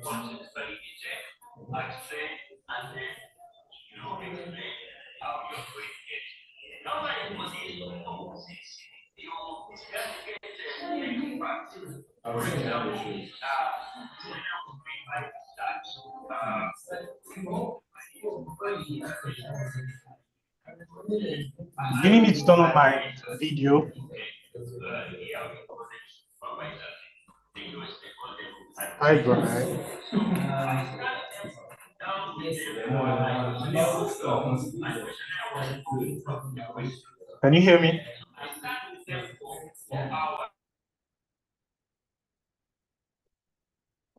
You need me to turn on my video. Hi, Brian. Can you hear me?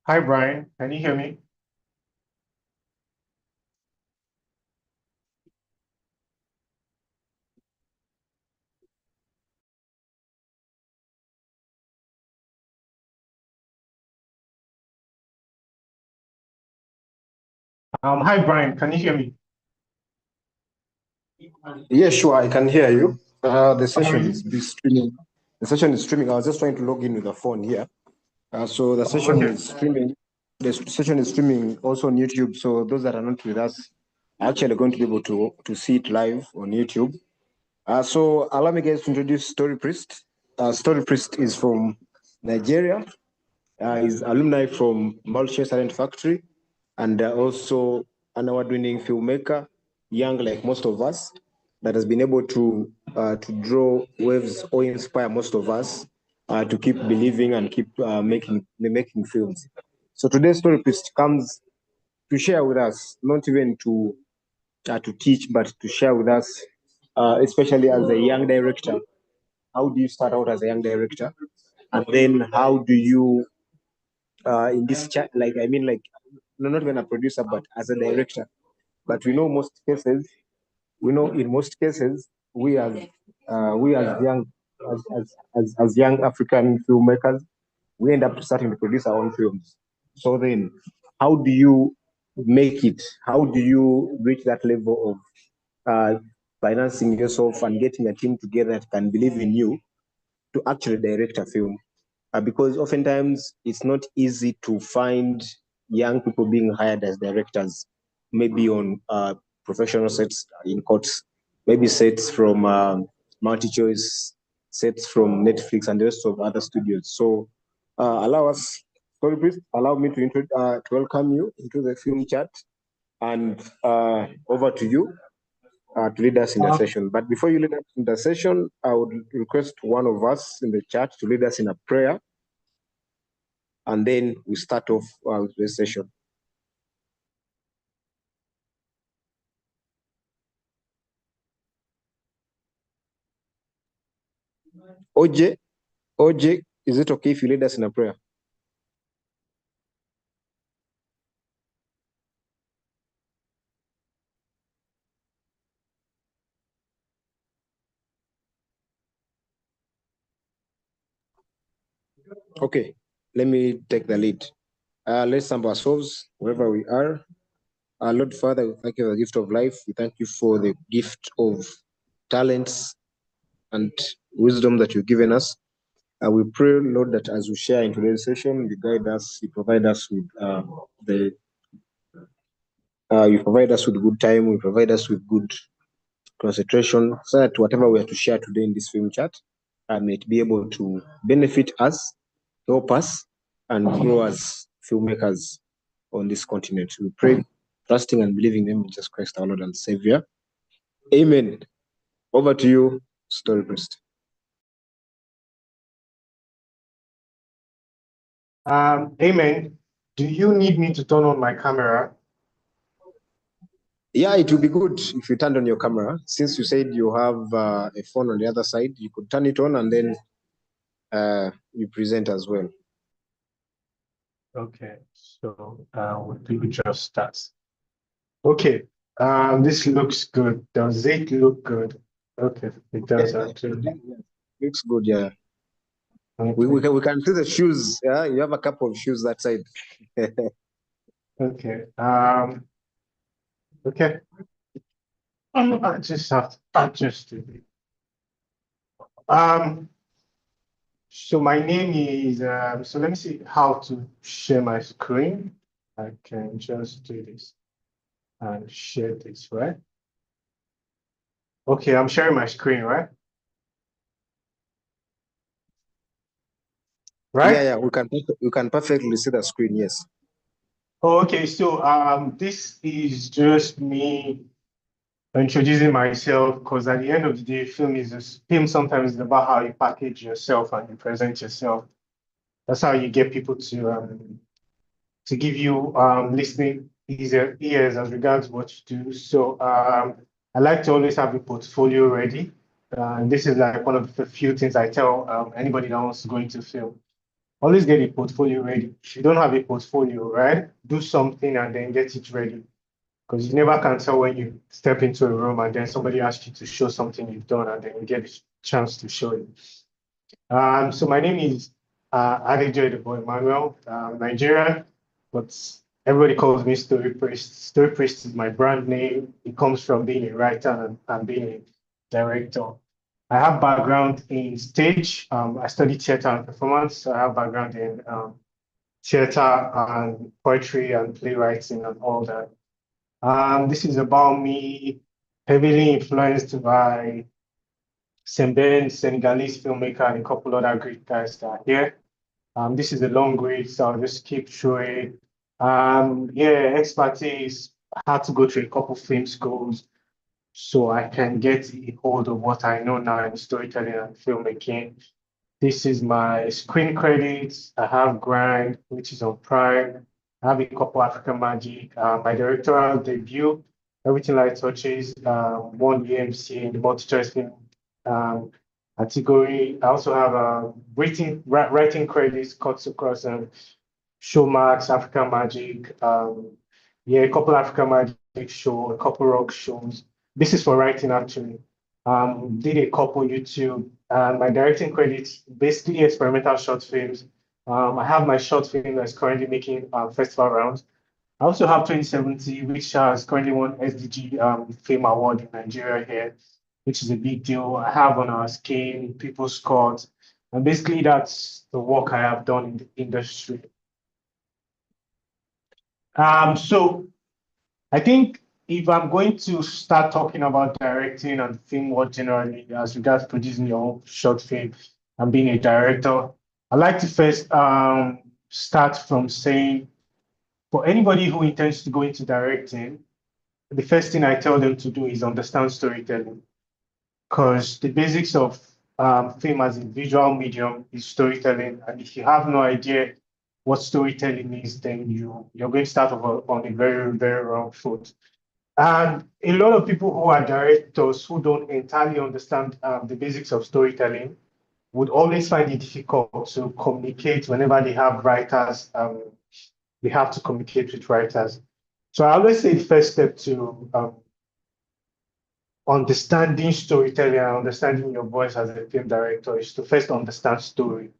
Hi, Brian. Can you hear me? Hi, Brian. Can you hear me? Yes, sure, I can hear you. The session is streaming. The session is streaming. I was just trying to log in with the phone here. So the session is streaming. The session is streaming also on YouTube. So those that are not with us are actually going to be able to see it live on YouTube. So allow me guys to introduce Story Priest. Story Priest is from Nigeria. He's alumni from Maltese Talent Factory, and also an award-winning filmmaker, young like most of us, that has been able to draw waves or inspire most of us to keep believing and keep making films. So today's Story Priest comes to share with us, not even to teach, but to share with us, especially as a young director. How do you start out as a young director? And then how do you, in this chat, like, I mean, like, no, not even a producer, but as a director. But we know in most cases, we as young, as young African filmmakers, we end up starting to produce our own films. So then, how do you make it? How do you reach that level of financing yourself and getting a team together that can believe in you to actually direct a film? Because oftentimes it's not easy to find young people being hired as directors, maybe on professional sets in courts, maybe sets from multi-choice, sets from Netflix and the rest of other studios. So sorry, please allow me to welcome you into the film chat, and over to you to lead us in the session. But before you lead us in the session, I would request one of us in the chat to lead us in a prayer, and then we start off with the session. OJ, is it okay if you lead us in a prayer? Okay, let me take the lead. Let's humble ourselves wherever we are. Lord Father, we thank you for the gift of life. We thank you for the gift of talents and wisdom that you've given us. We pray, Lord, that as we share in today's session, you guide us, you provide us with good time, you provide us with good concentration, so that whatever we are to share today in this film chat may it be able to benefit us, help us, and grow as filmmakers on this continent. We pray, trusting and believing in Jesus Christ, our Lord and Savior. Amen. Over to you, Story Priest. Amen. Do you need me to turn on my camera? Yeah, it will be good if you turned on your camera. Since you said you have a phone on the other side, you could turn it on and then you present as well. Okay, so we'll do just start. Okay, this looks good. Does it look good? Okay, it does actually. Looks good, yeah. Okay. We can see the shoes. Yeah, you have a couple of shoes that side. Okay. Okay. I just have to adjust it. So my name is. So let me see how to share my screen. I can just do this and share this, right? Okay, I'm sharing my screen, right? Right? Yeah, we can perfectly see the screen. Yes. Oh, okay, so this is just me introducing myself because at the end of the day, film sometimes is about how you package yourself and you present yourself. That's how you get people to give you listening ears as regards what you do. So I like to always have a portfolio ready. And this is like one of the few things I tell anybody that wants to go into film. Always get a portfolio ready. If you don't have a portfolio, right, do something and then get it ready. Because you never can tell when you step into a room and then somebody asks you to show something you've done and then you get a chance to show it. So my name is Adejoy Debo Emmanuel, Nigerian, but everybody calls me Story Priest. Story Priest is my brand name. It comes from being a writer and being a director. I have background in stage. I studied theater and performance. So I have background in theater and poetry and playwriting and all that. This is about me heavily influenced by Sembène, Senegalese filmmaker, and a couple other great guys that are here. This is a long read, so I'll just keep through it. Yeah, expertise. I had to go to a couple film schools so I can get a hold of what I know now in storytelling and filmmaking. This is my screen credits. I have Grind, which is on Prime. I have a couple African Magic. My directorial debut, Everything Light Touches, won EMC in the multi-choice film um, category. I also have writing credits, cuts across Showmax, African Magic, yeah, a couple African Magic show, a couple rock shows. This is for writing actually. Did a couple YouTube. My directing credits, basically experimental short films. I have my short film that's currently making festival rounds. I also have 2070, which has currently won SDG Film Award in Nigeria here, which is a big deal. I have on our skin, People's Court, and basically that's the work I have done in the industry. So I think if I'm going to start talking about directing and film work generally as regards producing your own short film and being a director, I'd like to first start from saying for anybody who intends to go into directing, the first thing I tell them to do is understand storytelling because the basics of film as a visual medium is storytelling. And if you have no idea what storytelling is, then you're going to start off on a very, very wrong foot. And a lot of people who are directors who don't entirely understand the basics of storytelling would always find it difficult to communicate whenever they have writers. They have to communicate with writers. So I always say the first step to understanding storytelling and understanding your voice as a film director is to first understand story.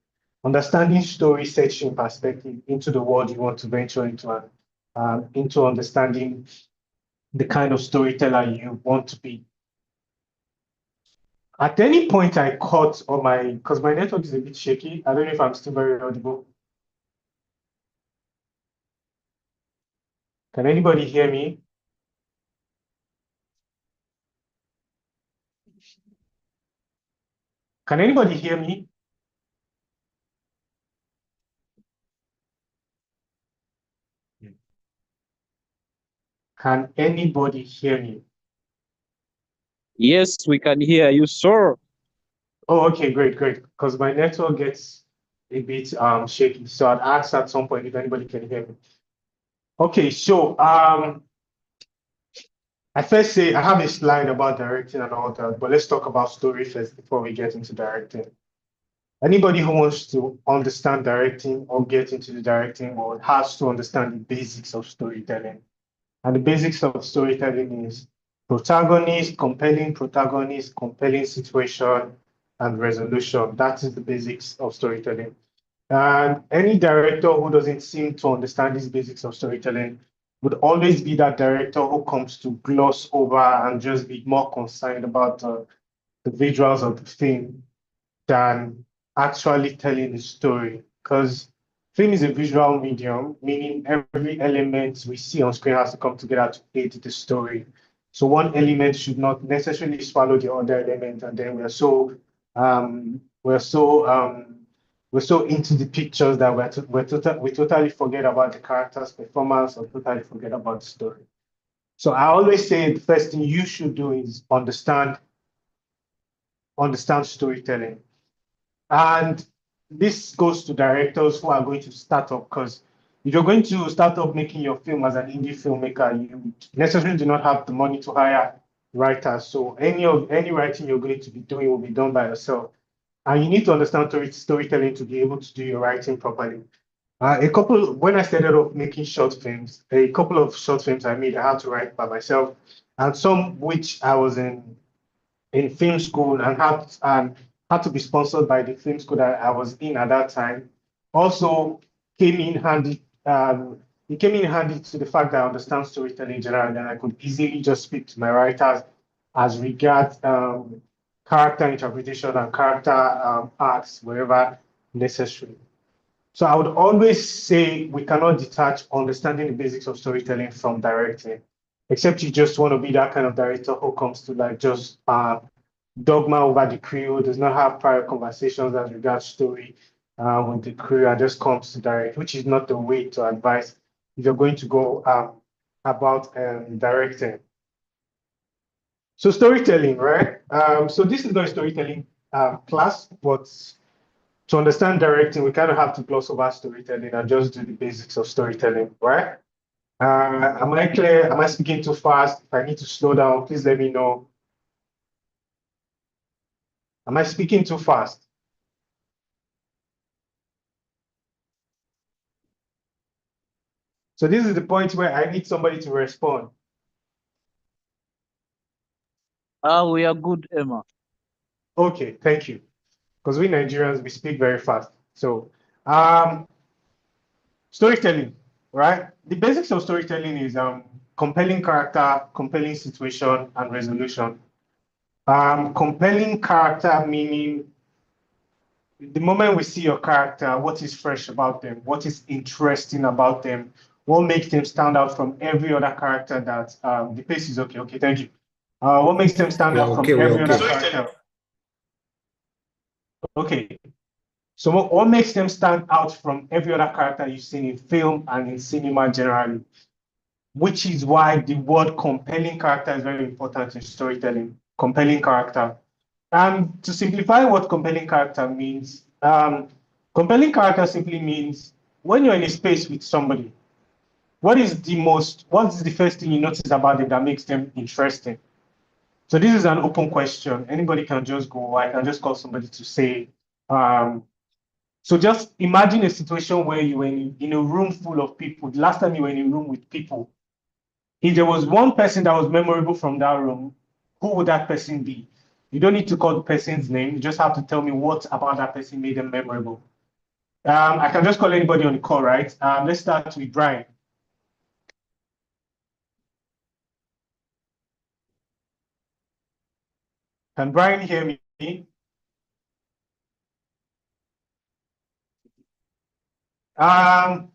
Understanding story sets you in perspective into the world you want to venture into and into understanding the kind of storyteller you want to be. At any point I caught on my, because my network is a bit shaky. I don't know if I'm still very audible. Can anybody hear me? Can anybody hear me? Can anybody hear me? Yes, we can hear you, sir. Oh, okay, great, great. Because my network gets a bit shaky. So I'd ask at some point if anybody can hear me. Okay, so I first say I have a slide about directing and all that, but let's talk about story first before we get into directing. Anybody who wants to understand directing or get into the directing world has to understand the basics of storytelling. And the basics of storytelling is protagonist, compelling situation, and resolution. That is the basics of storytelling. And any director who doesn't seem to understand these basics of storytelling would always be that director who comes to gloss over and just be more concerned about the visuals of the film than actually telling the story. Because film is a visual medium, meaning every element we see on screen has to come together to aid the story. So one element should not necessarily swallow the other element, and then um, we're so we're so into the pictures that we totally forget about the character's performance or totally forget about the story. So I always say the first thing you should do is understand storytelling. And this goes to directors who are going to start up, because if you're going to start up making your film as an indie filmmaker, you necessarily do not have the money to hire writers. So any writing you're going to be doing will be done by yourself. And you need to understand storytelling to be able to do your writing properly. When I started off making short films, a couple of short films I made, I had to write by myself, and some which I was in film school and had to be sponsored by the film school that I was in at that time. Also came in handy. It came in handy to the fact that I understand storytelling in general, and I could easily just speak to my writers as regards character interpretation and character arcs wherever necessary. So I would always say we cannot detach understanding the basics of storytelling from directing, except you just want to be that kind of director who comes to like just dogma over the crew, does not have prior conversations as regards story with the crew, and just comes to direct, which is not the way to advise if you're going to go about directing. So storytelling, right? So this is not a storytelling class, but to understand directing, we kind of have to gloss over storytelling and just do the basics of storytelling, right? Am I clear? Am I speaking too fast? If I need to slow down, please let me know. Am I speaking too fast? So this is the point where I need somebody to respond. We are good, Emma. Okay, thank you. Because we Nigerians, we speak very fast. So um, storytelling, right? The basics of storytelling is compelling character, compelling situation, and resolution. Compelling character meaning the moment we see your character, what is fresh about them, what is interesting about them, what makes them stand out from every other character that the pace is okay. Okay, thank you. What makes them stand out from every other character? Okay, so what makes them stand out from every other character you've seen in film and in cinema generally? Which is why the word compelling character is very important in storytelling. Compelling character. And to simplify what compelling character means, compelling character simply means when you're in a space with somebody, what's the first thing you notice about them that makes them interesting? So this is an open question. Anybody can just go, I can just call somebody to say, so just imagine a situation where you were in a room full of people. The last time you were in a room with people, if there was one person that was memorable from that room, who would that person be? You don't need to call the person's name. You just have to tell me what about that person made them memorable. I can just call anybody on the call, right? Let's start with Brian. Can Brian hear me?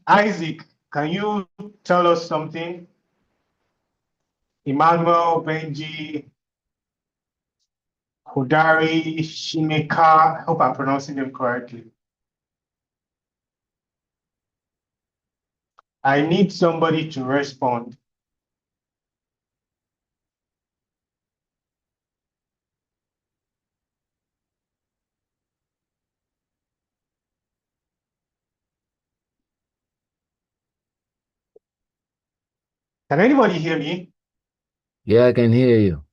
Isaac, can you tell us something? Emmanuel, Benji, Hodari, Shimeka. I hope I'm pronouncing them correctly. I need somebody to respond. Can anybody hear me? Yeah, I can hear you.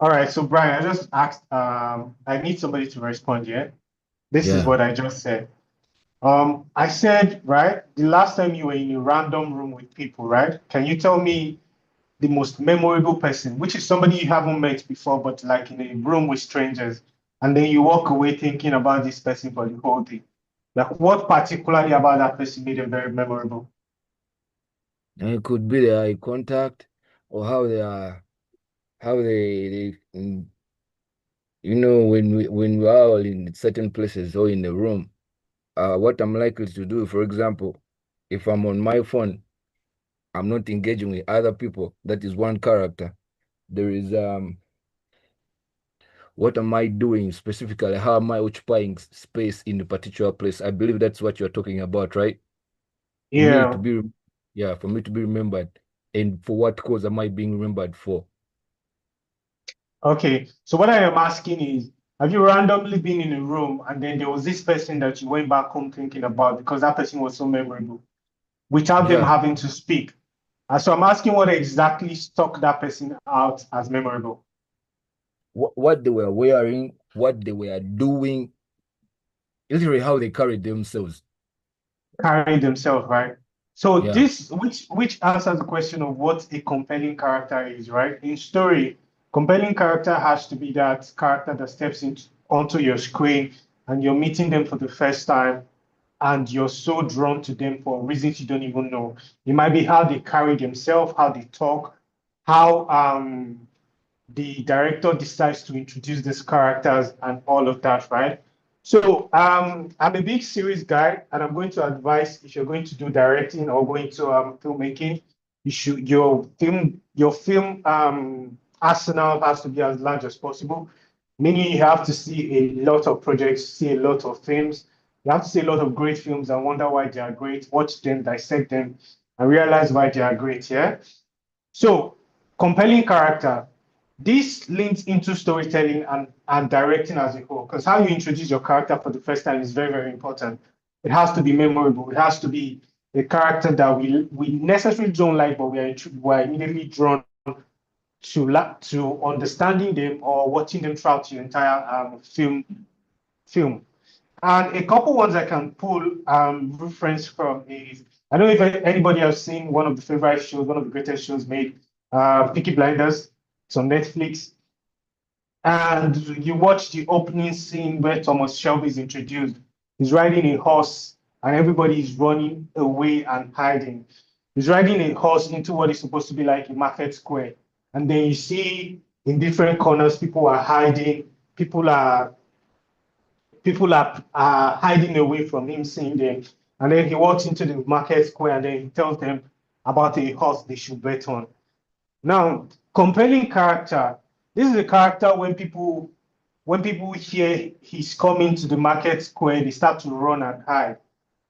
All right, so Brian, I just asked, I need somebody to respond, yeah? This is Yeah. what I just said. I said, right, the last time you were in a random room with people, right? Can you tell me the most memorable person, which is somebody you haven't met before, but like in a room with strangers, and then you walk away thinking about this person for the whole day? Like, what particularly about that person made them very memorable? And it could be the eye contact or how they are, how you know, when we are all in certain places or in the room, what I'm likely to do. For example, if I'm on my phone, I'm not engaging with other people. That is one character. There is what am I doing specifically? How am I occupying space in a particular place? I believe that's what you're talking about, right? For me Yeah. to be, yeah, for me to be remembered. And for what cause am I being remembered for? Okay. So what I am asking is, have you randomly been in a room and then there was this person that you went back home thinking about because that person was so memorable without them Yeah. having to speak? And so I'm asking what exactly stuck that person out as memorable. What they were wearing, what they were doing, literally how they carried themselves. Carrying themselves, right? So Yeah. this, which answers the question of what a compelling character is, right? In story, compelling character has to be that character that steps into onto your screen and you're meeting them for the first time and you're so drawn to them for reasons you don't even know. It might be how they carry themselves, how they talk, how the director decides to introduce these characters and all of that, right? So I'm a big series guy, and I'm going to advise if you're going to do directing or going to filmmaking, you should your film arsenal has to be as large as possible. Meaning you have to see a lot of projects, see a lot of films. You have to see a lot of great films and wonder why they are great, watch them, dissect them, and realize why they are great. Yeah. So, compelling character. This links into storytelling and directing as a whole, because how you introduce your character for the first time is very, very important. It has to be memorable. It has to be a character that we necessarily don't like, but we're immediately drawn to understanding them or watching them throughout the entire film. And a couple ones I can pull reference from is I don't know if anybody has seen one of the favorite shows, one of the greatest shows made, Peaky Blinders. It's on Netflix. And you watch the opening scene where Thomas Shelby is introduced. He's riding a horse, and everybody is running away and hiding. He's riding a horse into what is supposed to be like a market square. And then you see in different corners, people are hiding, people are people are hiding away from him seeing them. And then he walks into the market square and then he tells them about a horse they should bet on. Now, compelling character. This is a character when people hear he's coming to the market square, they start to run and hide.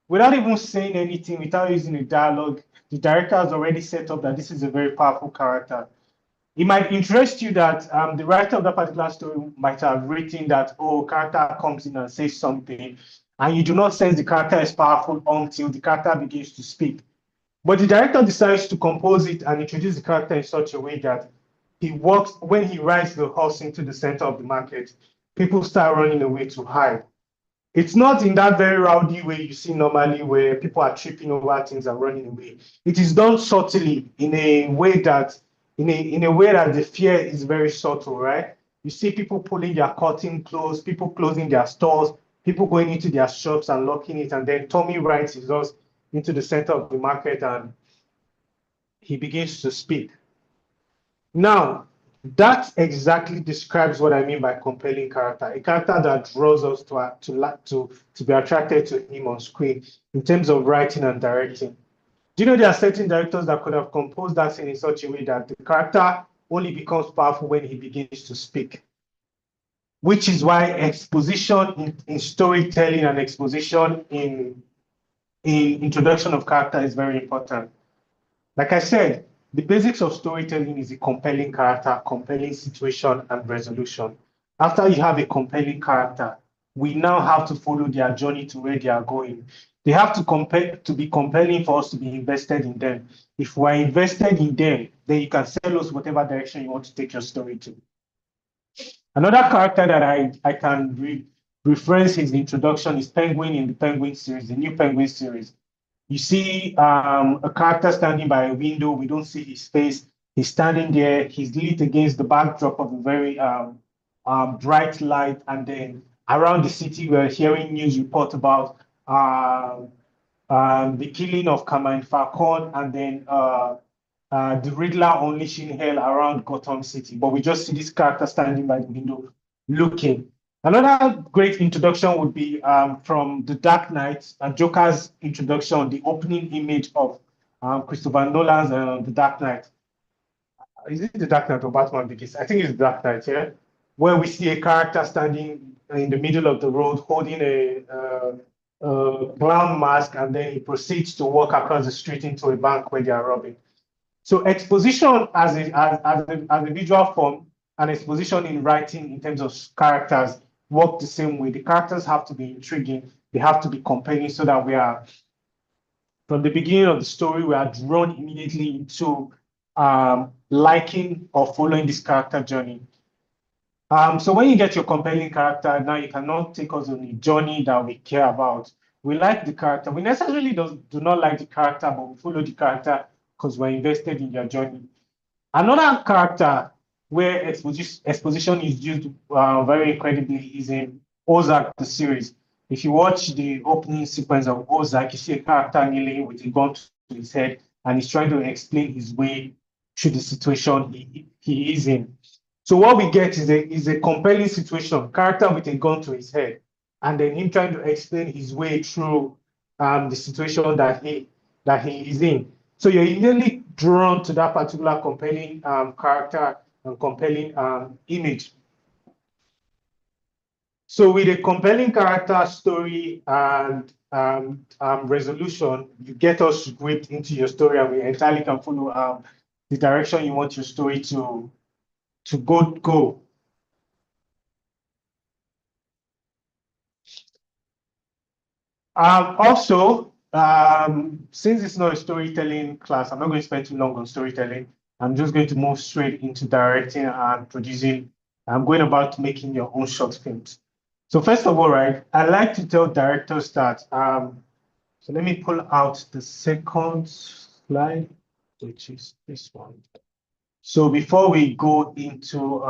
Without even saying anything, without using a dialogue, the director has already set up that this is a very powerful character. It might interest you that the writer of that particular story might have written that, oh, character comes in and says something, and you do not sense the character is powerful until the character begins to speak. But the director decides to compose it and introduce the character in such a way that he walks, when he rides the horse into the center of the market, people start running away to hide. It's not in that very rowdy way you see normally where people are tripping over things and running away. It is done subtly in a way that the fear is very subtle, right? You see people pulling their curtain closed, people closing their stores, people going into their shops and locking it, and then Tommy rides his horse into the center of the market and he begins to speak. Now, that exactly describes what I mean by compelling character. A character that draws us to be attracted to him on screen in terms of writing and directing. Do you know there are certain directors that could have composed that scene in such a way that the character only becomes powerful when he begins to speak? Which is why exposition in storytelling and exposition in introduction of character is very important. Like I said, the basics of storytelling is a compelling character, compelling situation, and resolution. After you have a compelling character, we now have to follow their journey to where they are going. They have to be compelling for us to be invested in them. If we're invested in them, then you can sell us whatever direction you want to take your story to. Another character that I can reference his introduction is Penguin in the Penguin series, the new Penguin series. You see a character standing by a window. We don't see his face. He's standing there. He's lit against the backdrop of a very bright light. And then around the city, we're hearing news report about the killing of Carmine Falcone and then the Riddler unleashing hell around Gotham City. But we just see this character standing by the window looking. Another great introduction would be from The Dark Knight, Joker's introduction, the opening image of Christopher Nolan's The Dark Knight. Is it The Dark Knight or Batman Begins? I think it's The Dark Knight, yeah? Where we see a character standing in the middle of the road holding a clown mask, and then he proceeds to walk across the street into a bank where they are robbing. So exposition as a visual form and exposition in writing in terms of characters work the same way. The characters have to be intriguing, they have to be compelling so that we are, from the beginning of the story, we are drawn immediately into liking or following this character journey. So when you get your compelling character, now you cannot take us on a journey that we care about. We like the character. We necessarily do not like the character, but we follow the character because we're invested in their journey. Another character where exposition is used very incredibly is in Ozark, the series. If you watch the opening sequence of Ozark, you see a character kneeling with a gun to his head, and he's trying to explain his way through the situation he is in. So what we get is a compelling situation, character with a gun to his head, and then him trying to explain his way through the situation that he is in. So you're immediately drawn to that particular compelling character and compelling image. So with a compelling character, story, and resolution, you get us gripped into your story, and we entirely can follow the direction you want your story to go. Also, since it's not a storytelling class, I'm not going to spend too long on storytelling. I'm just going to move straight into directing and producing. I'm going about making your own short films. So first of all, right, I like to tell directors that, so let me pull out the second slide, which is this one. So before we go into,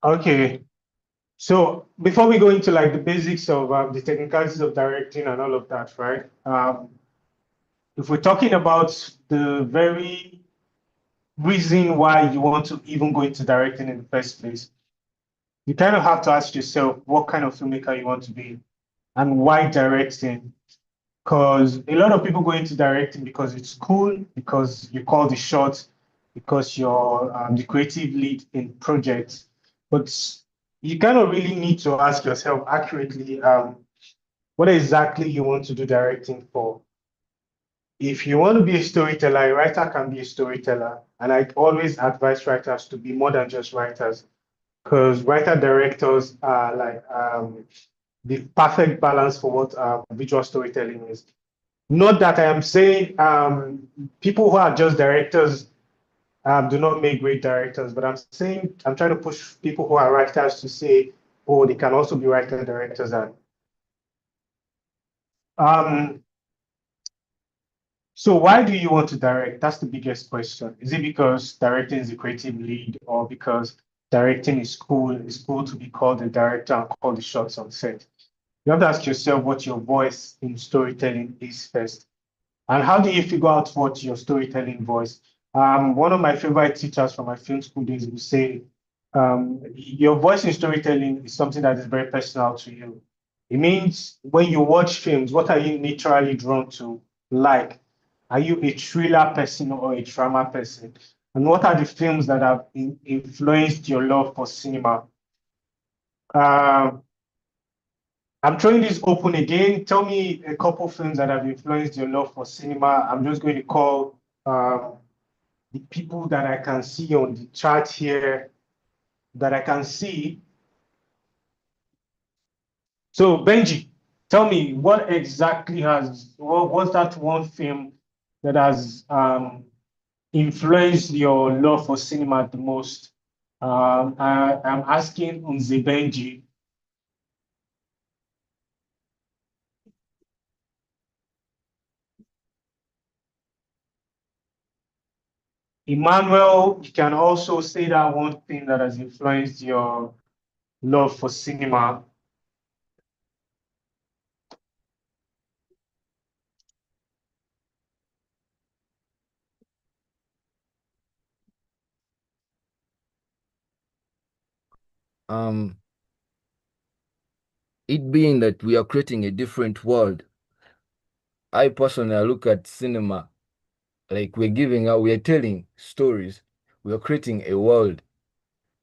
okay, so before we go into like the basics of the technicalities of directing and all of that, right? If we're talking about the very reason why you want to even go into directing in the first place, you kind of have to ask yourself what kind of filmmaker you want to be and why directing. Because a lot of people go into directing because it's cool, because you call the shots, because you're the creative lead in projects. But you kind of really need to ask yourself accurately what exactly you want to do directing for. If you want to be a storyteller, a writer can be a storyteller. And I always advise writers to be more than just writers, because writer directors are like the perfect balance for what visual storytelling is. Not that I am saying people who are just directors do not make great directors, but I'm saying I'm trying to push people who are writers to say, oh, they can also be writer directors. And um, so why do you want to direct? That's the biggest question. Is it because directing is a creative lead, or because directing is cool? It's cool to be called a director and call the shots on set. You have to ask yourself what your voice in storytelling is first. And how do you figure out what your storytelling voice? One of my favorite teachers from my film school days would say, your voice in storytelling is something that is very personal to you. It means when you watch films, what are you naturally drawn to like? Are you a thriller person or a drama person? And what are the films that have influenced your love for cinema? Um, I'm throwing this open again. Tell me a couple films that have influenced your love for cinema. I'm just going to call the people that I can see on the chart here that I can see. So Benji, tell me what's that one film that has influenced your love for cinema the most? I'm asking Unze Benji. Emmanuel, you can also say that one thing that has influenced your love for cinema. Um, it being that we are creating a different world. I personally look at cinema like we are telling stories. We are creating a world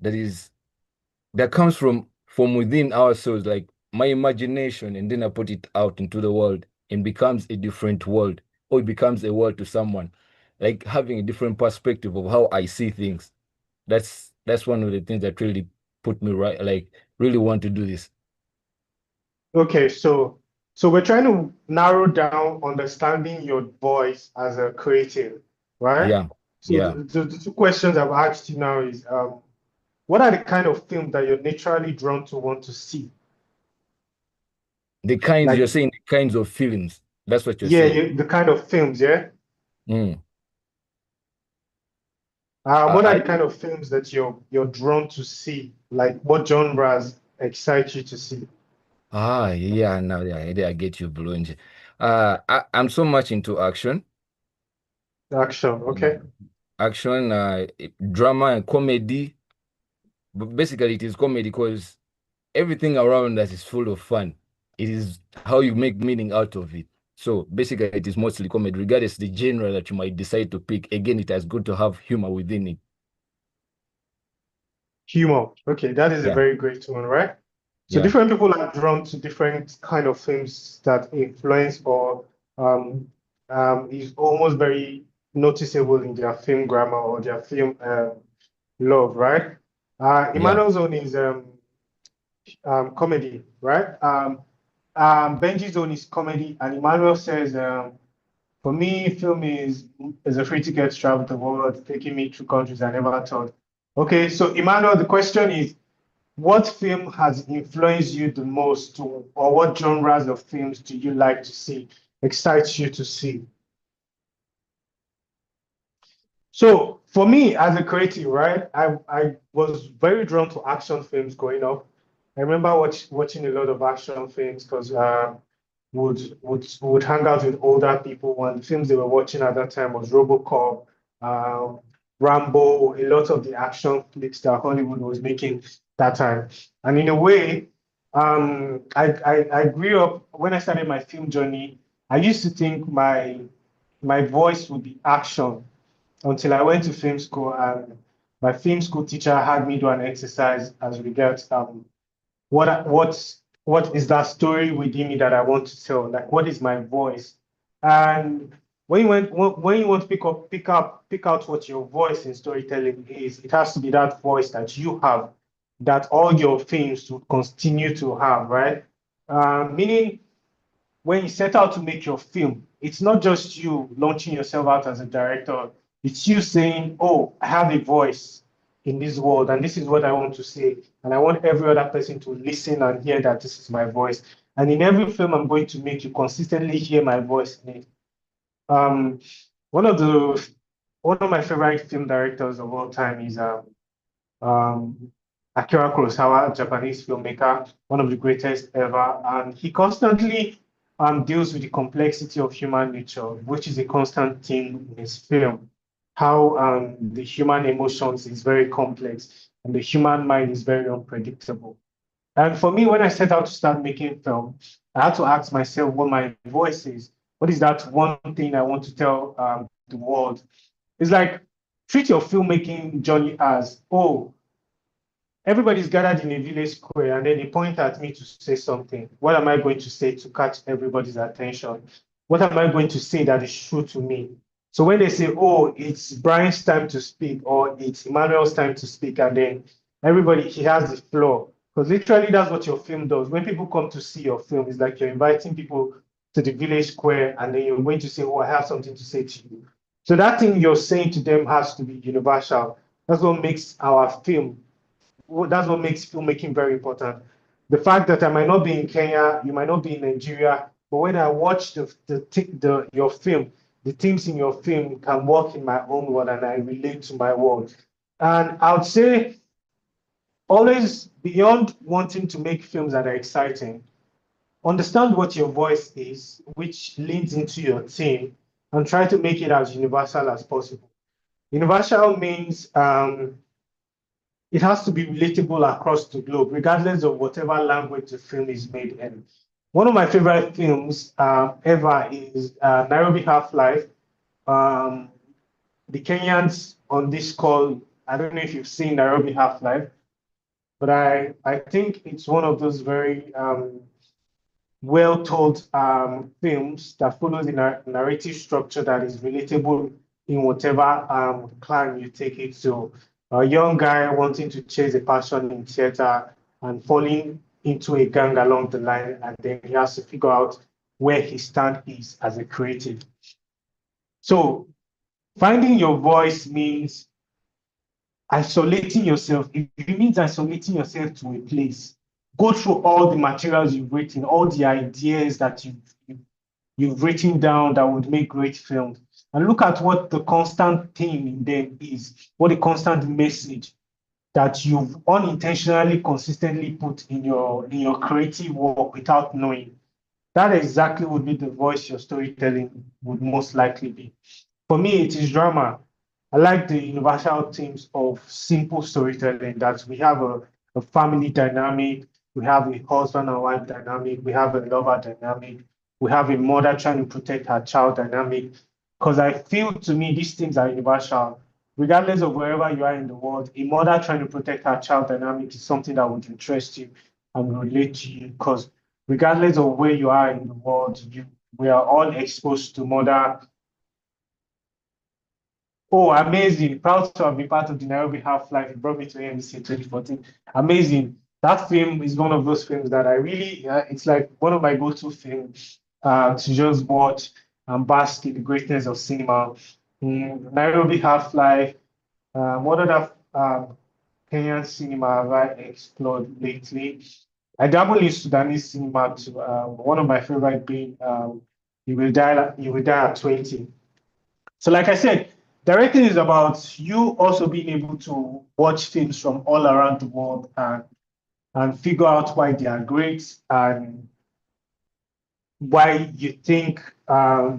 that is that comes from within ourselves, like my imagination, and then I put it out into the world and becomes a different world, or it becomes a world to someone, like having a different perspective of how I see things. That's one of the things that really put me right, like really want to do this. Okay, so we're trying to narrow down understanding your voice as a creative, right? Yeah, So yeah. the two questions I've asked you now is what are the kind of films that you're naturally drawn to want to see? The kinds Like, you're saying, the kinds of feelings. That's what you're yeah, saying. the kind of films, yeah? Mm. What are I the kind of films that you're drawn to see? Like, what genres excite you to see? yeah, now yeah, I get you, Bulunji. I'm so much into action. Action, okay. Action, drama and comedy. But basically, it is comedy because everything around us is full of fun. It is how you make meaning out of it. So basically, it is mostly comedy, regardless the genre that you might decide to pick. Again, it has good to have humor within it. Humor. Okay, that is a Yeah, very great one, right? So yeah, different people are drawn to different kind of films that influence or um, is almost very noticeable in their film grammar or their film love, right? yeah. Emmanuel's own is comedy, right? Benji's own is comedy, and Emmanuel says, for me, film is a free ticket to travel the world, taking me through countries I never thought. Okay, so Emmanuel, the question is, what film has influenced you the most, or what genres of films do you like to see, excites you to see? So for me as a creative, right, I was very drawn to action films growing up. I remember watching a lot of action films because would hang out with older people. One the films they were watching at that time was RoboCop, um, Rambo, a lot of the action flicks that Hollywood was making that time. And in a way, I grew up when I started my film journey. I used to think my voice would be action until I went to film school and my film school teacher had me do an exercise as regards what is that story within me that I want to tell? Like what is my voice? And when you want to pick out what your voice in storytelling is, it has to be that voice that you have, that all your films will continue to have, right? Meaning when you set out to make your film, it's not just you launching yourself out as a director. It's you saying, "Oh, I have a voice in this world, and this is what I want to say, and I want every other person to listen and hear that this is my voice." And in every film I'm going to make, you consistently hear my voice in it. Um, one of the one of my favorite film directors of all time is um, Akira Kurosawa, Japanese filmmaker, one of the greatest ever. And he constantly deals with the complexity of human nature, which is a constant theme in his film. How the human emotions is very complex and the human mind is very unpredictable. And for me, when I set out to start making film, I had to ask myself what my voice is. What is that one thing I want to tell the world? It's like treat your filmmaking journey as, oh, everybody's gathered in a village square and then they point at me to say something. What am I going to say to catch everybody's attention? What am I going to say that is true to me? So when they say, oh, it's Brian's time to speak or it's Emmanuel's time to speak, and then everybody, he has the floor. Because literally that's what your film does. When people come to see your film, it's like you're inviting people to the village square and then you're going to say, oh, I have something to say to you. So that thing you're saying to them has to be universal. That's what makes our film that's what makes filmmaking very important. The fact that I might not be in Kenya, you might not be in Nigeria, but when I watch your film, the themes in your film can work in my own world and I relate to my world. And I would say always beyond wanting to make films that are exciting, understand what your voice is, which leads into your theme, and try to make it as universal as possible. Universal means it has to be relatable across the globe, regardless of whatever language the film is made in. One of my favorite films ever is Nairobi Half-Life. The Kenyans on this call, I don't know if you've seen Nairobi Half-Life, but I think it's one of those very well-told films that follows a narrative structure that is relatable in whatever clan you take it to. A young guy wanting to chase a passion in theater and falling into a gang along the line, and then he has to figure out where his stand is as a creative. So finding your voice means isolating yourself. It means isolating yourself to a place. Go through all the materials you've written, all the ideas that you've written down that would make great films, and look at what the constant theme in them is, what the constant message that you've unintentionally, consistently put in your creative work without knowing. That exactly would be the voice your storytelling would most likely be. For me, it is drama. I like the universal themes of simple storytelling, that we have a family dynamic, we have a husband and wife dynamic, we have a lover dynamic, we have a mother trying to protect her child dynamic. Because I feel, to me, these things are universal. Regardless of wherever you are in the world, a mother trying to protect her child dynamic is something that would interest you and relate to you. Because regardless of where you are in the world, we are all exposed to mother. Oh, amazing. Proud to have been part of the Nairobi Half-Life. It brought me to AMC in 2014. Amazing. That film is one of those films that I really, it's like one of my go-to films to just watch and bask in the greatness of cinema. Nairobi Half-Life. What other Kenyan cinema have I explored lately? I dabble in Sudanese cinema too. One of my favorite being You Will Die at 20. So like I said, directing is about you also being able to watch films from all around the world and figure out why they are great and why you think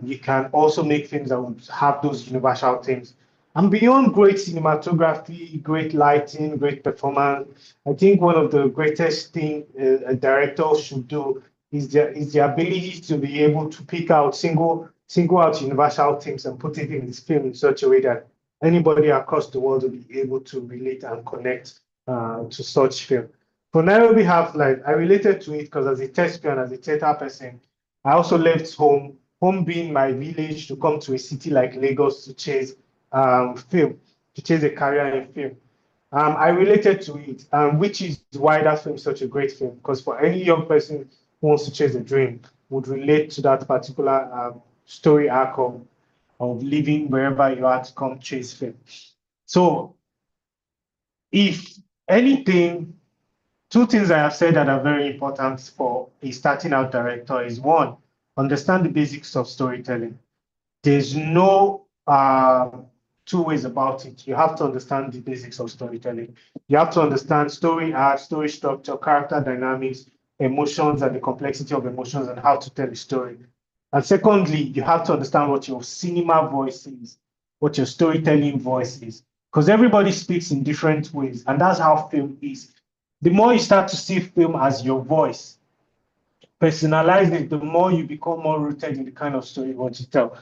you can also make films that would have those universal themes. And beyond great cinematography, great lighting, great performance, I think one of the greatest things a director should do is the ability to be able to pick out single out universal themes and put it in his film in such a way that anybody across the world will be able to relate and connect to such film. For Nairobi Half-Life, I related to it because as a thespian, as a theater person, I also left home being my village, to come to a city like Lagos to chase film, to chase a career in film. I related to it, which is why that film is such a great film, because for any young person who wants to chase a dream, would relate to that particular story arc of living wherever you are to come chase film. So if anything, two things I have said that are very important for a starting out director is, one, understand the basics of storytelling. There's no two ways about it. You have to understand the basics of storytelling. You have to understand story arc, story structure, character dynamics, emotions, and the complexity of emotions and how to tell a story. And secondly, you have to understand what your cinema voice is, what your storytelling voice is, because everybody speaks in different ways, and that's how film is. The more you start to see film as your voice, personalize it, the more you become more rooted in the kind of story you want to tell.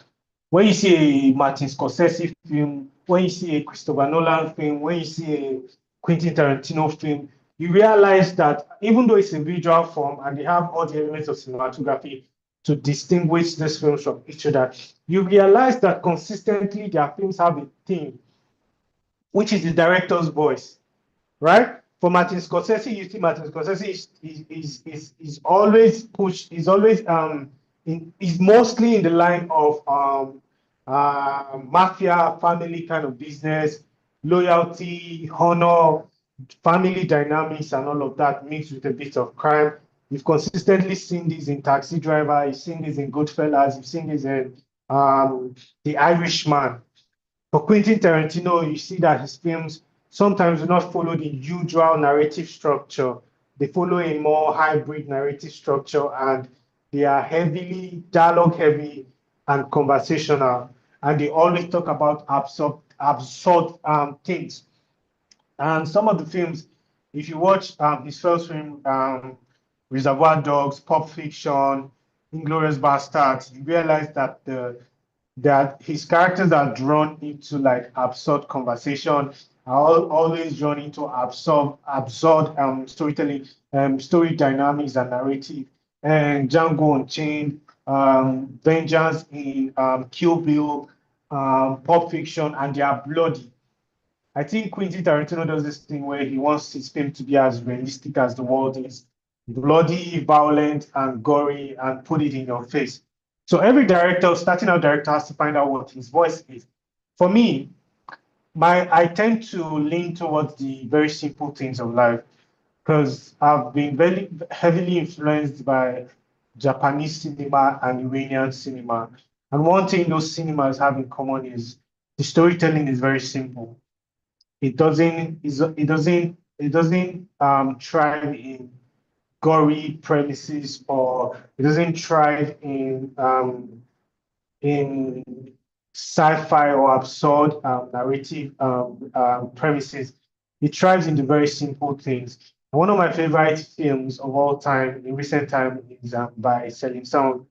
When you see a Martin Scorsese film, when you see a Christopher Nolan film, when you see a Quentin Tarantino film, you realize that even though it's a visual form and they have all the elements of cinematography to distinguish these films from each other, you realize that consistently their films have a theme, which is the director's voice, right? For Martin Scorsese, you see Martin Scorsese is always pushed, is always is mostly in the line of mafia, family kind of business, loyalty, honor, family dynamics, and all of that mixed with a bit of crime. You've consistently seen this in Taxi Driver, you've seen this in Goodfellas, you've seen this in The Irishman. For Quentin Tarantino, you see that his films sometimes do not follow the usual narrative structure. They follow a more hybrid narrative structure, and they are heavily dialogue heavy and conversational. And they always talk about absurd things. And some of the films, if you watch his first film, Reservoir Dogs, Pulp Fiction, Inglourious Basterds, you realize that that his characters are drawn into like absurd conversation, are always drawn into absurd storytelling, story dynamics and narrative. And Django Unchained, Vengeance in Kill Bill, Pulp Fiction, and they are bloody. I think Quentin Tarantino does this thing where he wants his film to be as realistic as the world is, bloody, violent, and gory, and put it in your face. So every director, starting out director, has to find out what his voice is. For me, I tend to lean towards the very simple things of life because I've been very heavily influenced by Japanese cinema and Iranian cinema. And one thing those cinemas have in common is the storytelling is very simple. It doesn't thrive in gory premises, or it doesn't thrive in sci-fi or absurd narrative premises. It thrives in the very simple things. One of my favorite films of all time in recent time is by Celine Song,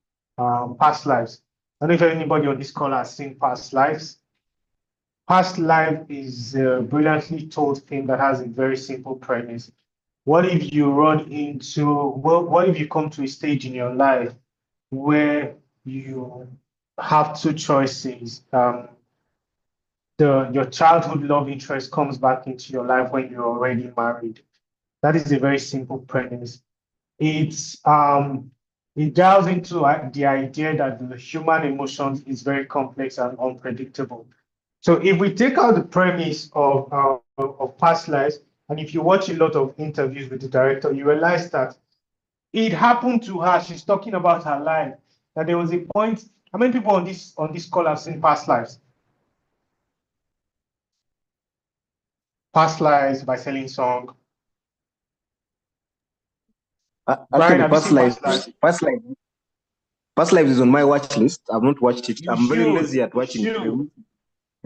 Past Lives. I don't know if anybody on this call has seen Past Lives. Past Life is a brilliantly told film that has a very simple premise. What if you run into, well, what if you come to a stage in your life where you have two choices? Your childhood love interest comes back into your life when you're already married. That is a very simple premise. It delves into the idea that the human emotions is very complex and unpredictable. So if we take out the premise of Past Lives, and if you watch a lot of interviews with the director, you realize that it happened to her. She's talking about her life. That there was a point. How many people on this call have seen Past Lives? Past Lives by Celine Song. Brian, Actually, have you Past seen Lives, Past Lives? Past Lives is on my watch list. I've not watched it. You I'm very should. lazy at You watching should. films.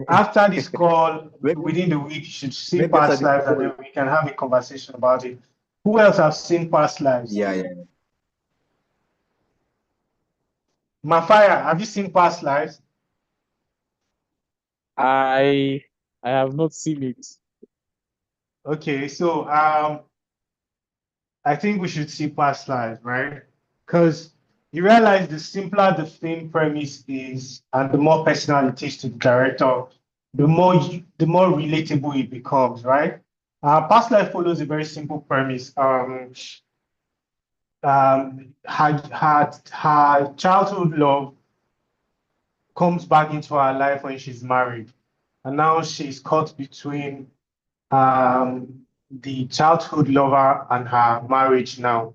After this call, Maybe, within the week, you should see maybe after Past this Lives, and call. then we can have a conversation about it. Who else have seen Past Lives? Yeah. Mafia, have you seen Past Lives? I have not seen it. Okay, so I think we should see Past Lives, right? Because you realize the simpler the film premise is, and the more personal it is to the director, the more relatable it becomes, right? Past Life follows a very simple premise. Her childhood love comes back into her life when she's married, and now she's caught between the childhood lover and her marriage now.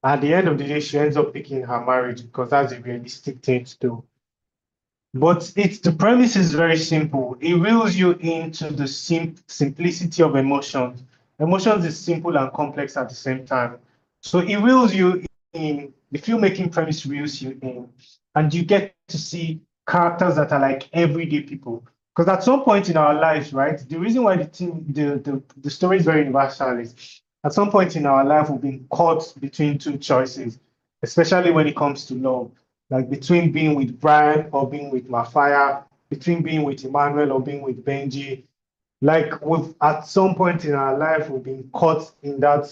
At the end of the day, she ends up picking her marriage because that's a realistic thing to do. But the premise is very simple. It reels you into the simplicity of emotions. Emotions is simple and complex at the same time. So it reels you in, the filmmaking premise reels you in, and you get to see characters that are like everyday people. Because at some point in our lives, right, the reason why the story is very universal is at some point in our life we've been caught between two choices, especially when it comes to love, like between being with Brian or being with Mafia, between being with Emmanuel or being with Benji. Like we've at some point in our life we've been caught in that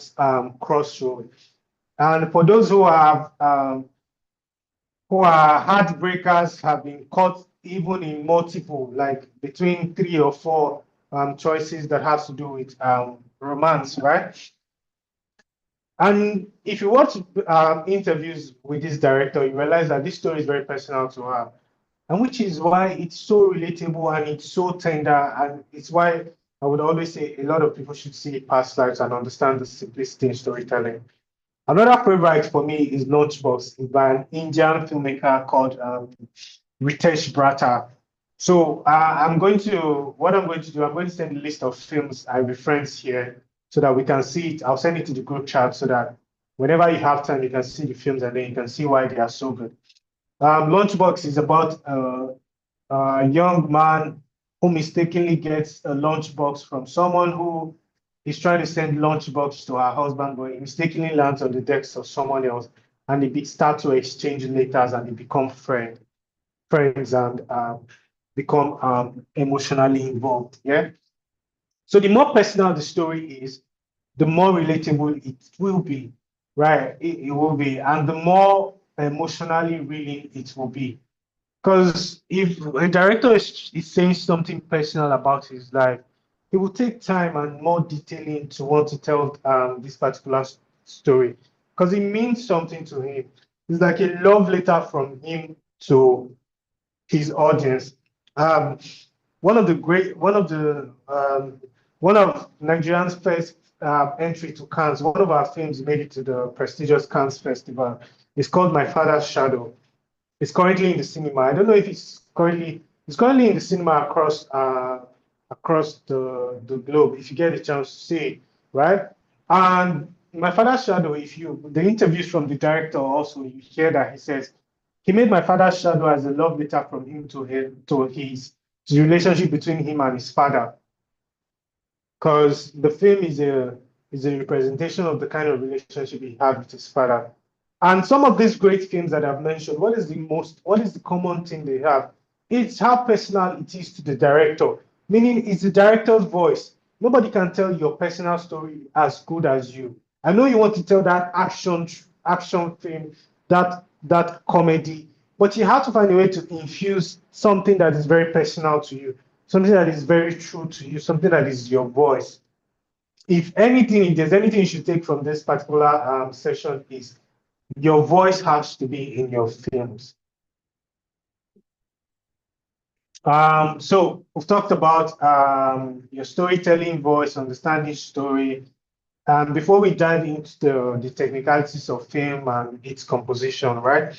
crossroad. And for those who are heartbreakers, have been caught even in multiple, like between 3 or 4 choices that has to do with romance, right? And if you watch interviews with this director, you realize that this story is very personal to her, and which is why it's so relatable and it's so tender, and it's why I would always say a lot of people should see Past Lives and understand the simplicity in storytelling. Another favorite for me is Lunchbox. It's by an Indian filmmaker called Ritesh Bratta. So what I'm going to do, I'm going to send a list of films I reference here so that we can see it. I'll send it to the group chat so that whenever you have time, you can see the films and then you can see why they are so good. Lunchbox is about a young man who mistakenly gets a lunchbox from someone who is trying to send lunchbox to her husband, but he mistakenly lands on the decks of someone else, and they start to exchange letters, and they become friends, and become emotionally involved. Yeah. So the more personal the story is, the more relatable it will be, right? It will be, and the more emotionally real it will be. Because if a director is saying something personal about his life, he will take time and more detailing to want to tell this particular story, because it means something to him. It's like a love letter from him to his audience. Um, one of Nigerian's first entry to Cannes. One of our films made it to the prestigious Cannes Festival. It's called My Father's Shadow. It's currently in the cinema. I don't know if it's currently in the cinema across the globe. If you get a chance to see it, right? And My Father's Shadow, if you the interviews from the director also, you hear that he says he made My Father's Shadow as a love letter from him to the relationship between him and his father, because the film is a representation of the kind of relationship he had with his father. And some of these great films that I've mentioned, what is the common thing they have? It's how personal it is to the director, meaning it's the director's voice. Nobody can tell your personal story as good as you. I know you want to tell that action film, that comedy, but you have to find a way to infuse something that is very personal to you, something that is very true to you, something that is your voice. If anything, if there's anything you should take from this particular session, is your voice has to be in your films. So we've talked about your storytelling voice, understanding story. Before we dive into the technicalities of film and its composition, right?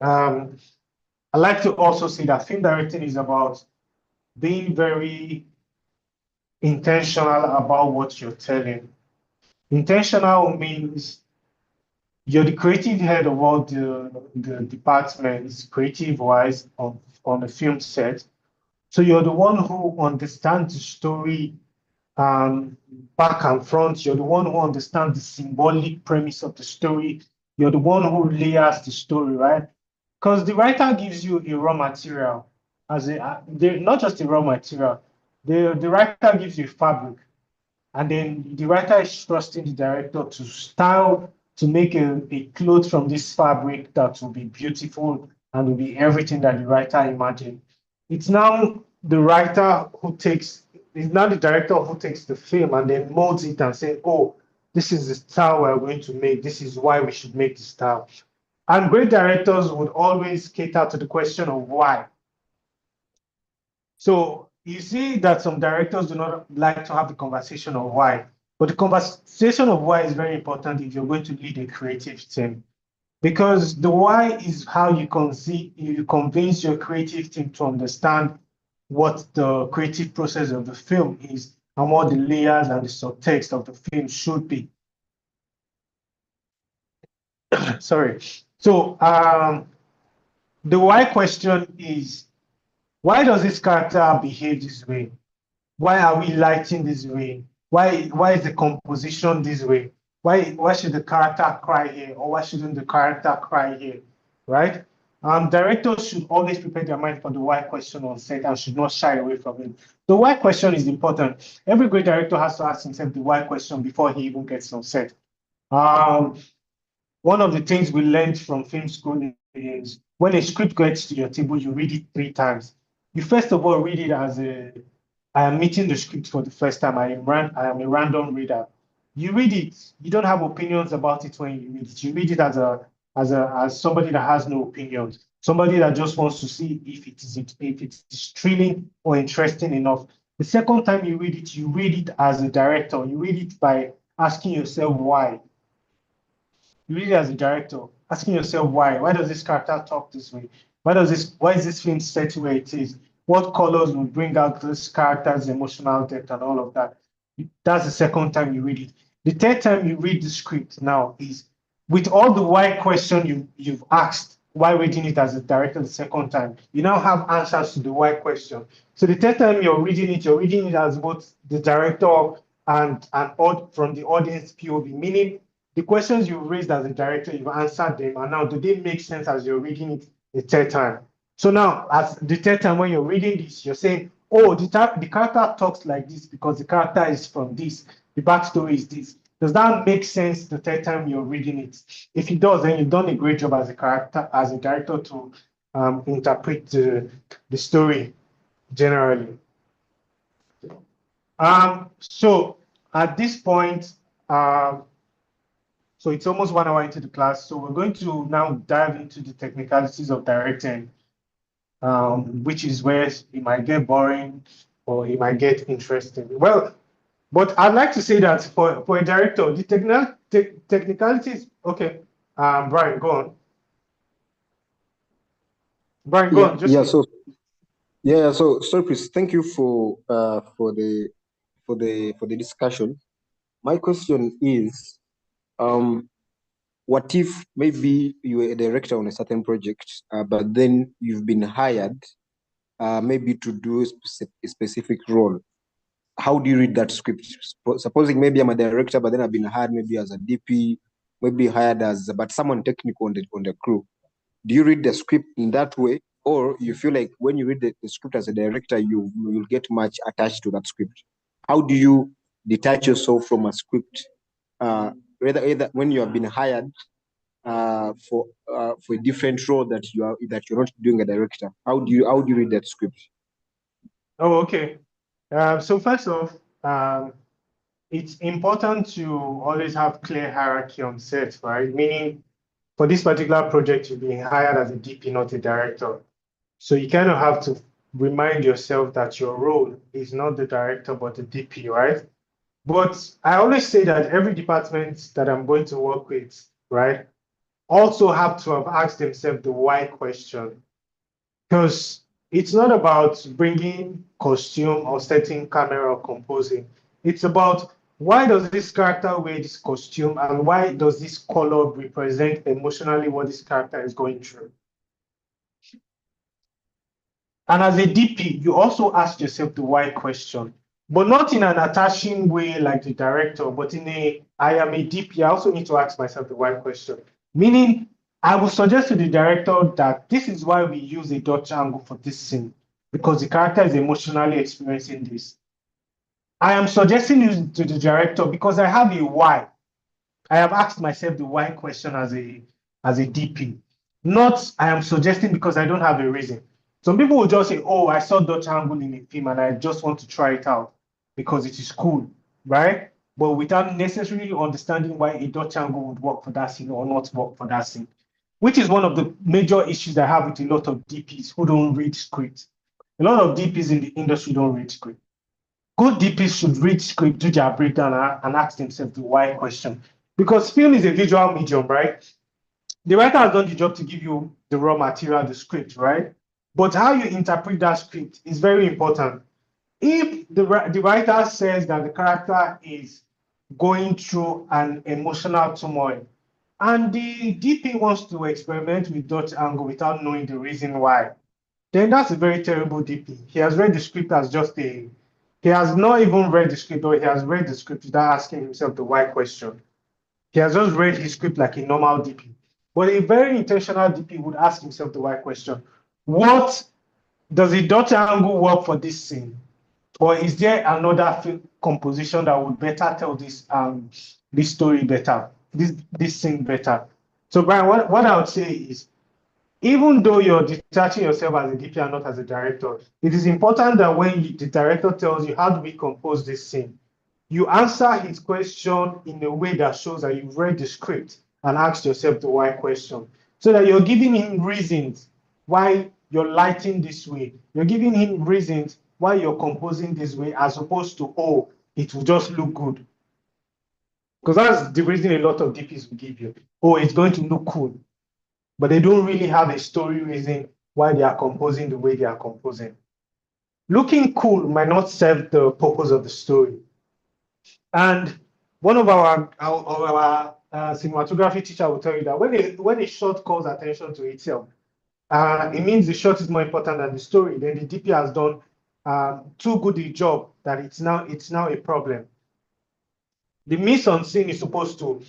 I like to also say that film directing is about being very intentional about what you're telling. Intentional means you're the creative head of all the departments, creative wise, on the film set. So you're the one who understands the story back and front. You're the one who understands the symbolic premise of the story. You're the one who layers the story, right? Because the writer gives you a raw material, not just a raw material. The writer gives you a fabric, and then the writer is trusting the director to style, to make a cloth from this fabric that will be beautiful and will be everything that the writer imagined. It's now the writer who takes, it's now the director who takes the film and then molds it and say, oh, this is the style we're going to make. This is why we should make the style. And great directors would always cater to the question of why. So you see that some directors do not like to have the conversation of why, but the conversation of why is very important if you're going to lead a creative team, because the why is how you convince your creative team to understand what the creative process of the film is and what the layers and the subtext of the film should be. Sorry. So the why question is, why does this character behave this way? Why are we lighting this way? Why is the composition this way? Why should the character cry here, or why shouldn't the character cry here? Right? Directors should always prepare their mind for the why question on set and should not shy away from it. The why question is important. Every great director has to ask himself the why question before he even gets on set. One of the things we learned from film school is when a script gets to your table, you read it 3 times. You first of all read it as I am meeting the script for the first time. I am a random reader. You read it. You don't have opinions about it when you read it. You read it as somebody that has no opinions, somebody that just wants to see if it is thrilling or interesting enough. The second time you read it as a director. You read it by asking yourself why. You read it as a director, asking yourself why. Why does this character talk this way? Why is this film set where it is? What colors will bring out this character's emotional depth and all of that? That's the second time you read it. The third time you read the script now is with all the why question you've asked while reading it as a director the second time, you now have answers to the why question. So the third time you're reading it as both the director and from the audience POV, meaning the questions you raised as a director, you've answered them, and now do they make sense as you're reading it the third time? So now, as the third time when you're reading this, you're saying, oh, the character talks like this because the character is from this, the backstory is this. Does that make sense the third time you're reading it? If it does, then you've done a great job as a director to interpret the story generally. So at this point, so it's almost 1 hour into the class. So we're going to now dive into the technicalities of directing, which is where it might get boring or it might get interesting. Well, but I'd like to say that for a director, the technicalities, okay, Brian, go on. Brian, go on. So sorry, please. Thank you for the discussion. My question is, what if maybe you were a director on a certain project, but then you've been hired, maybe to do a specific role? How do you read that script? Supposing maybe I'm a director, but then I've been hired maybe as a DP, maybe hired as but someone technical on the crew. Do you read the script in that way, or you feel like when you read the script as a director, you will get much attached to that script? How do you detach yourself from a script, either when you have been hired for a different role that you're not doing a director? How do you read that script? Oh, okay. So first off, it's important to always have clear hierarchy on set, right? Meaning, for this particular project, you're being hired as a DP, not a director. So you kind of have to remind yourself that your role is not the director, but the DP, right? But I always say that every department that I'm going to work with, right, also have to have asked themselves the why question. Because it's not about bringing costume or setting camera or composing. It's about why does this character wear this costume and why does this color represent emotionally what this character is going through. And as a DP, you also ask yourself the why question, but not in an attaching way like the director, but in a, I am a DP, I also need to ask myself the why question. Meaning, I will suggest to the director that this is why we use a Dutch angle for this scene, because the character is emotionally experiencing this. I am suggesting it to the director because I have a why. I have asked myself the why question as a DP. Not I am suggesting because I don't have a reason. Some people will just say, oh, I saw Dutch angle in a film and I just want to try it out because it is cool, right? But without necessarily understanding why a Dutch angle would work for that scene or not work for that scene, which is one of the major issues I have with a lot of DPs who don't read scripts. A lot of DPs in the industry don't read script. Good DPs should read script, do their breakdown, and ask themselves the why question. Because film is a visual medium, right? The writer has done the job to give you the raw material, the script, right? But how you interpret that script is very important. If the writer says that the character is going through an emotional turmoil, and the DP wants to experiment with Dutch angle without knowing the reason why, then that's a very terrible DP. He has read the script as just a, he has not even read the script, or he has read the script without asking himself the why question. He has just read his script like a normal DP. But a very intentional DP would ask himself the why question. What does the Dutch angle work for this scene? Or is there another film composition that would better tell this story better, this scene better? So Brian, what I would say is, even though you're detaching yourself as a DP and not as a director, it is important that when the director tells you, how do we compose this scene? You answer his question in a way that shows that you've read the script and asked yourself the why question, so that you're giving him reasons why you're lighting this way. You're giving him reasons why you're composing this way, as opposed to, oh, it will just look good. Because that's the reason a lot of DPs will give you. Oh, it's going to look cool. But they don't really have a story reason why they are composing the way they are composing. Looking cool might not serve the purpose of the story. And one of our cinematography teacher will tell you that when a shot calls attention to itself, it means the shot is more important than the story. Then the DP has done too good a job that it's now a problem. The mise en scene is supposed to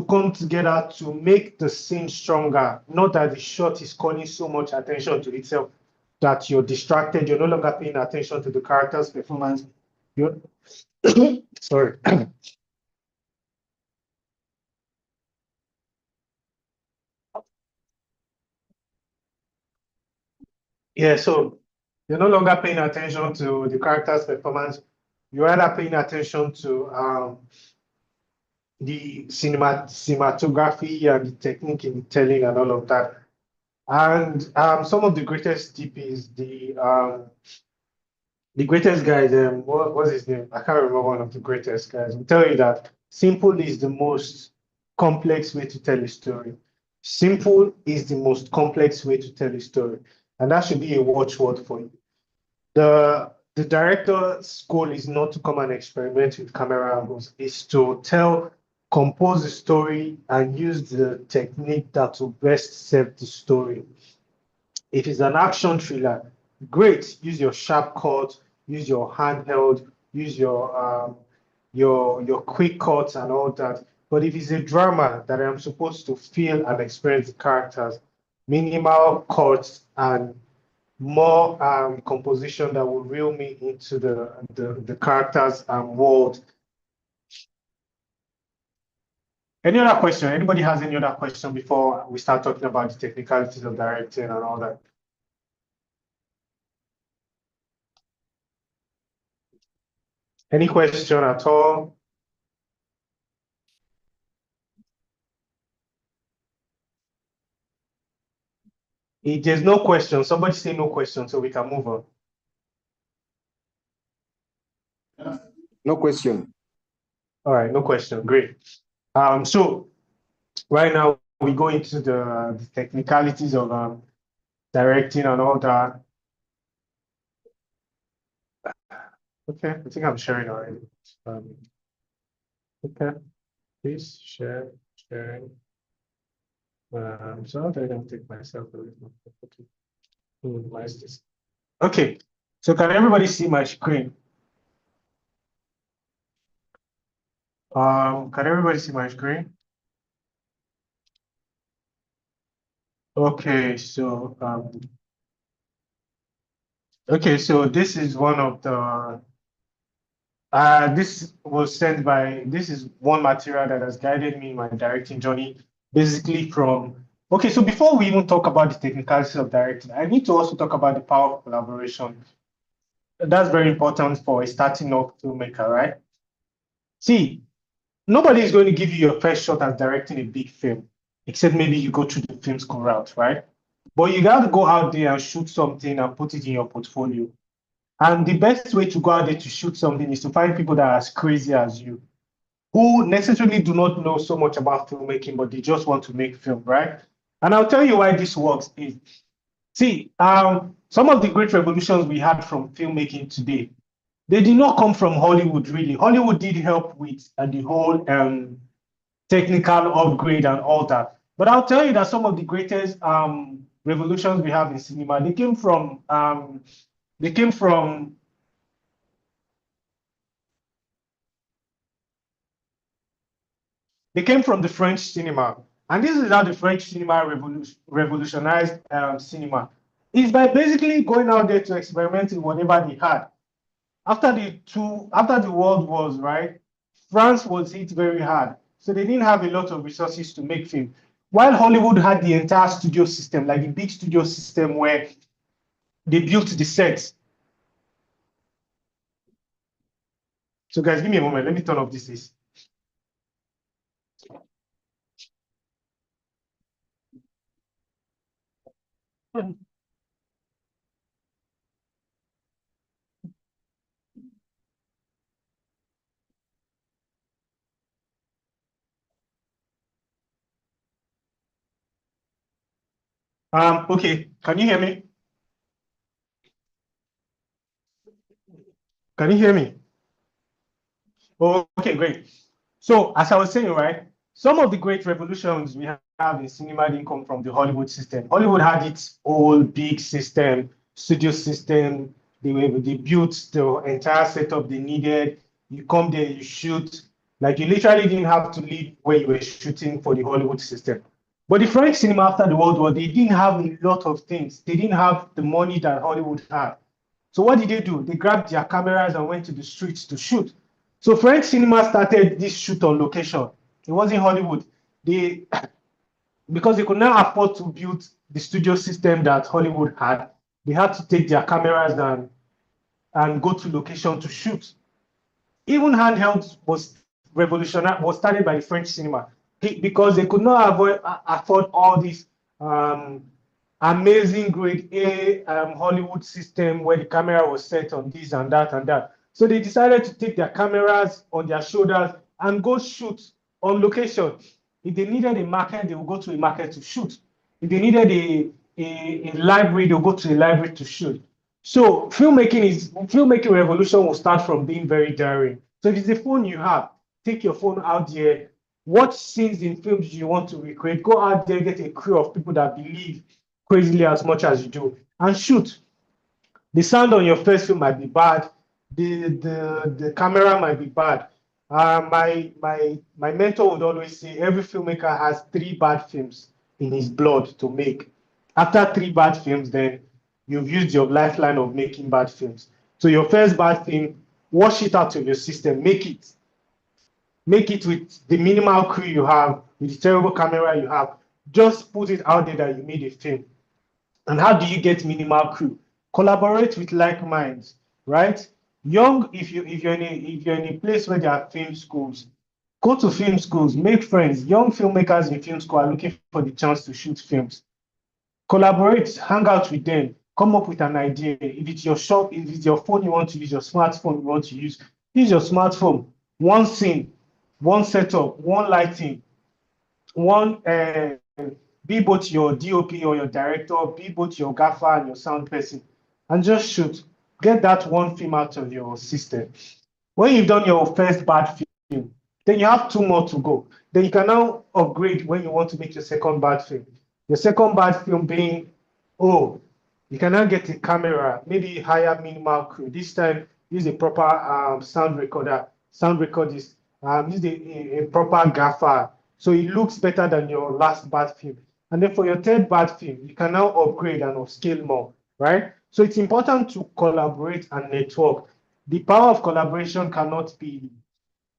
come together to make the scene stronger, not that the shot is calling so much attention to itself that you're distracted, you're no longer paying attention to the character's performance. You're sorry. Yeah, so you're no longer paying attention to the character's performance. You're rather paying attention to the cinematography and the technique in telling and all of that. And some of the greatest DPs, the greatest guys, what's his name? I can't remember one of the greatest guys. Will tell you that simple is the most complex way to tell a story. Simple is the most complex way to tell a story. And that should be a watchword for you. The director's goal is not to come and experiment with camera angles, it's to compose the story and use the technique that will best serve the story. If it's an action thriller, great. Use your sharp cut, use your handheld, use your quick cuts and all that. But if it's a drama that I'm supposed to feel and experience the characters, minimal cuts and more composition that will reel me into the characters and world. Any other question? Anybody has any other question before we start talking about the technicalities of directing and all that? Any question at all? If there's no question, somebody say no question so we can move on. No question. All right, no question. Great. So right now we go into the technicalities of directing and all that. Okay, I think I'm sharing already. Okay, please share, sharing. So how do I don't take myself away from the minimize this? Okay, so can everybody see my screen? Can everybody see my screen? Okay, so this is one of the this is one material that has guided me in my directing journey, basically okay, so before we even talk about the technicalities of directing, I need to also talk about the power of collaboration. That's very important for a starting up filmmaker, right? See, nobody is going to give you your first shot at directing a big film, except maybe you go through the film school route, right? But you got to go out there and shoot something and put it in your portfolio. And the best way to go out there to shoot something is to find people that are as crazy as you, who necessarily do not know so much about filmmaking, but they just want to make film, right? And I'll tell you why this works is, see, some of the great revolutions we had from filmmaking today, they did not come from Hollywood, really. Hollywood did help with the whole technical upgrade and all that. But I'll tell you that some of the greatest revolutions we have in cinema, they came from the French cinema. And this is how the French cinema revolutionized cinema. It's by basically going out there to experiment with whatever they had. After the world wars, right? France was hit very hard. So they didn't have a lot of resources to make film. While Hollywood had the entire studio system, like the big studio system where they built the sets. So guys, give me a moment. Let me turn off this. Okay, can you hear me? Can you hear me? Oh, okay, great. So, as I was saying, right, some of the great revolutions we have in cinema didn't come from the Hollywood system. Hollywood had its whole big system, studio system. They built the entire setup they needed. You come there, you shoot. Like you literally didn't have to leave where you were shooting for the Hollywood system. But the French cinema after the World War, they didn't have a lot of things. They didn't have the money that Hollywood had. So what did they do? They grabbed their cameras and went to the streets to shoot. So French cinema started this shoot on location. It wasn't Hollywood. They because they could not afford to build the studio system that Hollywood had, they had to take their cameras and go to location to shoot. Even handheld was revolutionary, was started by the French cinema because they could not afford all this um, amazing grade A Hollywood system where the camera was set on this and that and that. So they decided to take their cameras on their shoulders and go shoot on location. If they needed a market, they would go to a market to shoot. If they needed a library, they'll go to a library to shoot. So filmmaking revolution will start from being very daring. So if it's a phone you have, take your phone out there. What scenes in films you want to recreate? Go out there, get a crew of people that believe crazily as much as you do, and shoot. The sound on your first film might be bad. The camera might be bad. My mentor would always say every filmmaker has 3 bad films in his blood to make. After 3 bad films, then you've used your lifeline of making bad films. So your first bad film, wash it out of your system, make it. Make it with the minimal crew you have, with the terrible camera you have. Just put it out there that you made a film. And how do you get minimal crew? Collaborate with like minds, right? If you're in a place where there are film schools, go to film schools, make friends. Young filmmakers in film school are looking for the chance to shoot films. Collaborate, hang out with them, come up with an idea. If it's your shop, if it's your phone you want to use, your smartphone you want to use your smartphone. One scene, one setup, one lighting, one be both your DOP or your director, be both your gaffer and your sound person, and just shoot. Get that one film out of your system. When you've done your first bad film, then you have 2 more to go. Then you can now upgrade when you want to make your second bad film. Your second bad film being, oh, you can now get a camera, maybe hire minimal crew. This time, use a proper sound recorder, sound recordist, use a proper gaffer. So it looks better than your last bad film. And then for your third bad film, you can now upgrade and upscale more, right? So it's important to collaborate and network. The power of collaboration cannot be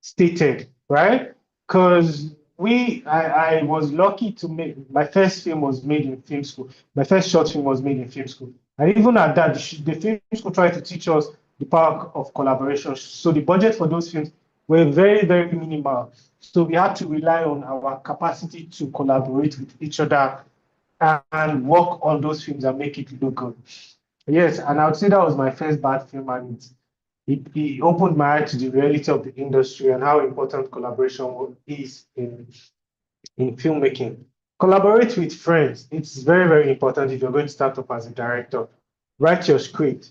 stated, right? Because I was lucky to make my first film was made in film school. My first short film was made in film school. And even at that, the film school tried to teach us the power of collaboration. So the budget for those films were very, very minimal. So we had to rely on our capacity to collaborate with each other and work on those films and make it look good. Yes, and I would say that was my first bad film, and it opened my eye to the reality of the industry and how important collaboration is in filmmaking. Collaborate with friends. It's very, very important if you're going to start up as a director. Write your script,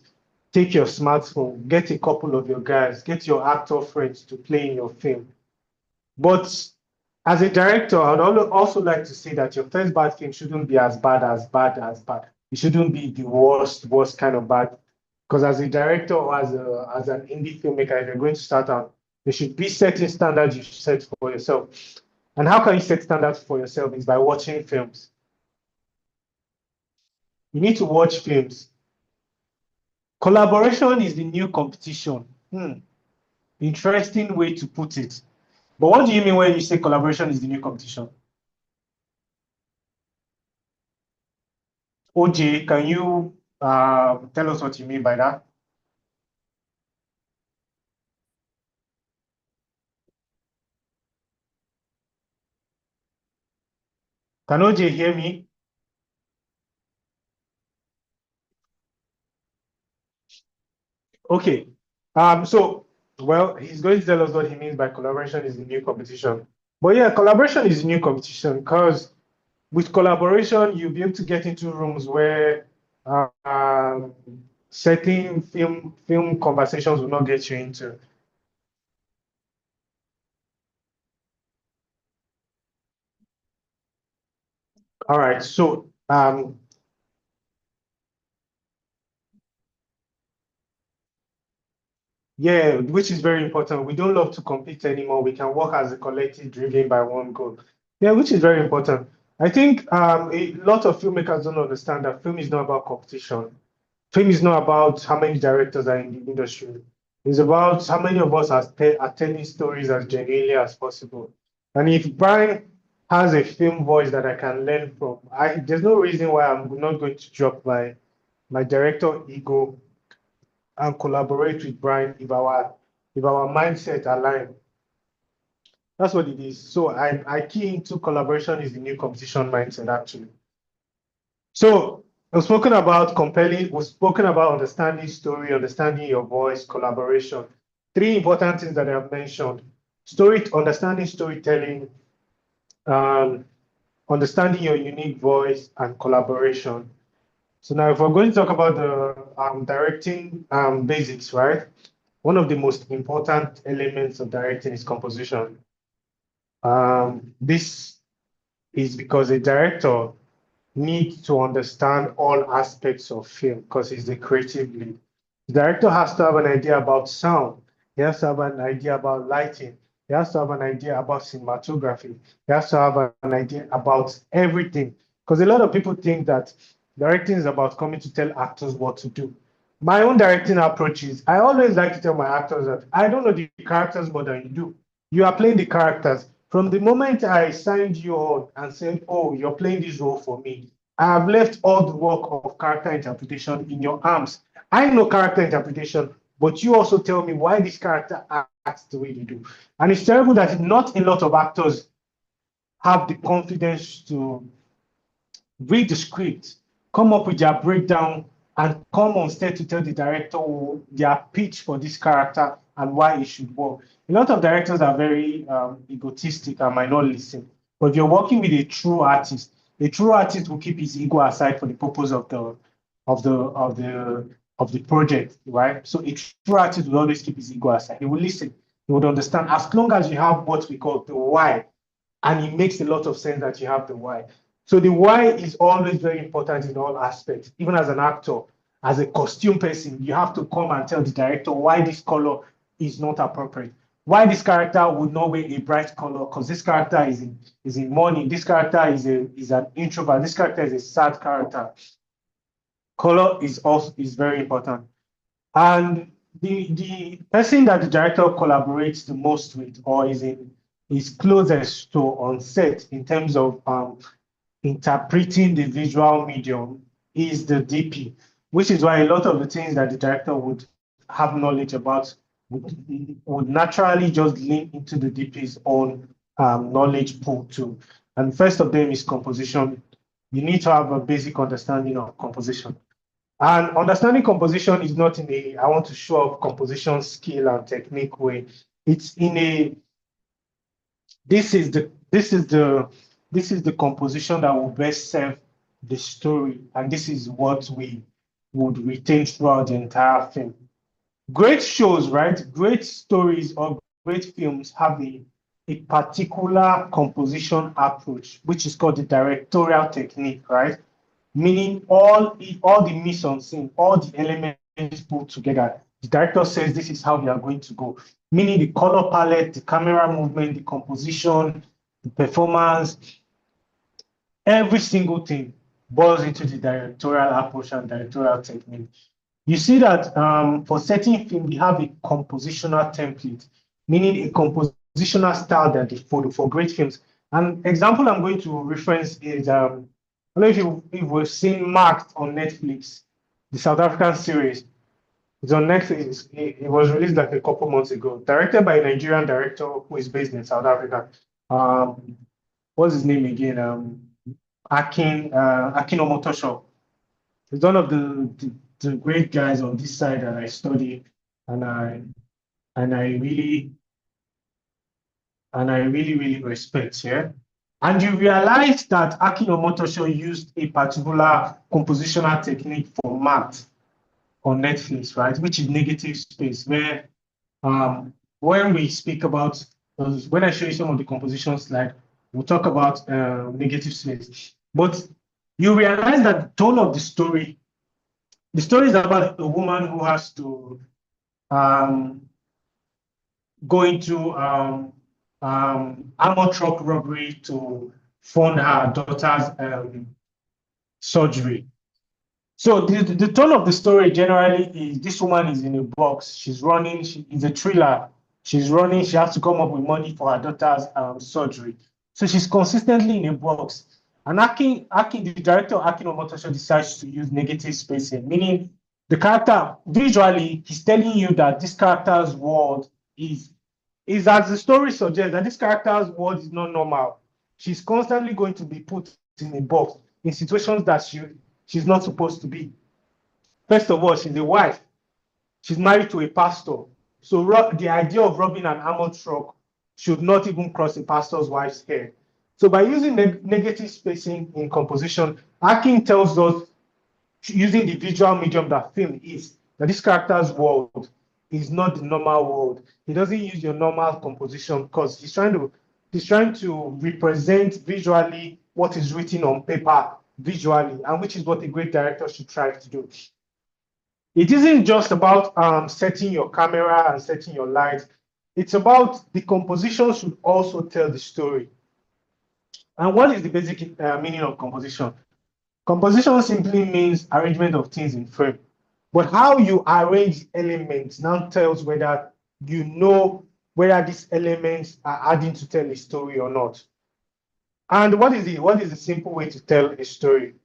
take your smartphone, get a couple of your guys, get your actor friends to play in your film. But as a director, I'd also like to say that your first bad film shouldn't be as bad as bad as bad. It shouldn't be the worst kind of bad. Because as a director or as an indie filmmaker, if you're going to start out, there should be certain standards you set for yourself. And how can you set standards for yourself? Is by watching films. You need to watch films. Collaboration is the new competition. Interesting way to put it. But what do you mean when you say collaboration is the new competition? OJ, can you tell us what you mean by that? Can OJ hear me? Okay. Well, he's going to tell us what he means by collaboration is the new competition. But yeah, collaboration is the new competition because with collaboration, you'll be able to get into rooms where certain film conversations will not get you into. All right. So yeah, which is very important. We don't love to compete anymore. We can work as a collective driven by one goal. Yeah, which is very important. I think a lot of filmmakers don't understand that film is not about competition. Film is not about how many directors are in the industry. It's about how many of us are telling stories as genuinely as possible. And if Brian has a film voice that I can learn from, there's no reason why I'm not going to drop my director ego and collaborate with Brian if our mindset align. That's what it is. So I key into collaboration is the new competition mindset actually. So we've spoken about compelling, we've spoken about understanding story, understanding your voice, collaboration. Three important things that I have mentioned. Understanding storytelling, understanding your unique voice, and collaboration. So now if we're going to talk about the directing basics, right? One of the most important elements of directing is composition. This is because a director needs to understand all aspects of film because he's the creative lead. The director has to have an idea about sound. He has to have an idea about lighting. He has to have an idea about cinematography. He has to have an idea about everything. Because a lot of people think that directing is about coming to tell actors what to do. My own directing approach is I always like to tell my actors that I don't know the characters more than you do. You are playing the characters. From the moment I signed you on and said, oh, you're playing this role for me, I have left all the work of character interpretation in your arms. I know character interpretation, but you also tell me why this character acts the way they do. And it's terrible that not a lot of actors have the confidence to read the script, come up with their breakdown, and come on stage to tell the director their pitch for this character and why it should work. A lot of directors are very egotistic and might not listen. But if you're working with a true artist will keep his ego aside for the purpose of the project, right? So a true artist will always keep his ego aside. He will listen. He would understand as long as you have what we call the why, and it makes a lot of sense that you have the why. So the why is always very important in all aspects. Even as an actor, as a costume person, you have to come and tell the director why this color is not appropriate. Why this character would not wear a bright color, because this character is in mourning. This character is an introvert. This character is a sad character. Color is very important. And the person that the director collaborates the most with or is closest to on set in terms of interpreting the visual medium is the DP, which is why a lot of the things that the director would have knowledge about would naturally just link into the DP's own knowledge pool too. And first of them is composition. You need to have a basic understanding of composition. And understanding composition is not in a I want to show off composition skill and technique way. It's in a this is the composition that will best serve the story, and this is what we would retain throughout the entire film. Great shows, right? Great stories or great films have a particular composition approach, which is called the directorial technique, right? Meaning all the mise en scene, all the elements put together. The director says this is how we are going to go. Meaning the color palette, the camera movement, the composition, the performance, every single thing boils into the directorial approach and directorial technique. You see that for certain films, we have a compositional template, meaning a compositional style that they follow for great films. An example I'm going to reference is I don't know if we've seen Marked on Netflix, the South African series. It's on Netflix. It was released like a couple months ago, directed by a Nigerian director who is based in South Africa. What's his name again? Akin Omotosho. He's one of the great guys on this side that I study, and I really really respect. Yeah. And you realize that Akin Omotosho used a particular compositional technique for Marked on Netflix, right? Which is negative space, where when we speak about when I show you some of the composition slide, we'll talk about negative space. But you realize that the tone of the story is about a woman who has to um, go into armor truck robbery to fund her daughter's surgery. So the tone of the story generally is this woman is in a box. She's running. It's a thriller. She's running. She has to come up with money for her daughter's surgery. So she's consistently in a box. And the director Akin Omotosho decides to use negative spacing, meaning the character visually he's telling you that this character's world is as the story suggests that this character's world is not normal. She's constantly going to be put in a box in situations that she's not supposed to be. First of all, she's a wife. She's married to a pastor. So the idea of robbing an armored truck should not even cross a pastor's wife's head. So by using negative spacing in composition, Akin tells us, using the visual medium that film is, that this character's world is not the normal world. He doesn't use your normal composition because he's trying to represent visually what is written on paper visually, and which is what a great director should try to do. It isn't just about setting your camera and setting your lights. It's about the composition should also tell the story. And what is the basic meaning of composition? Composition simply means arrangement of things in frame. But how you arrange elements now tells whether you know whether these elements are adding to tell a story or not. And what is the simple way to tell a story?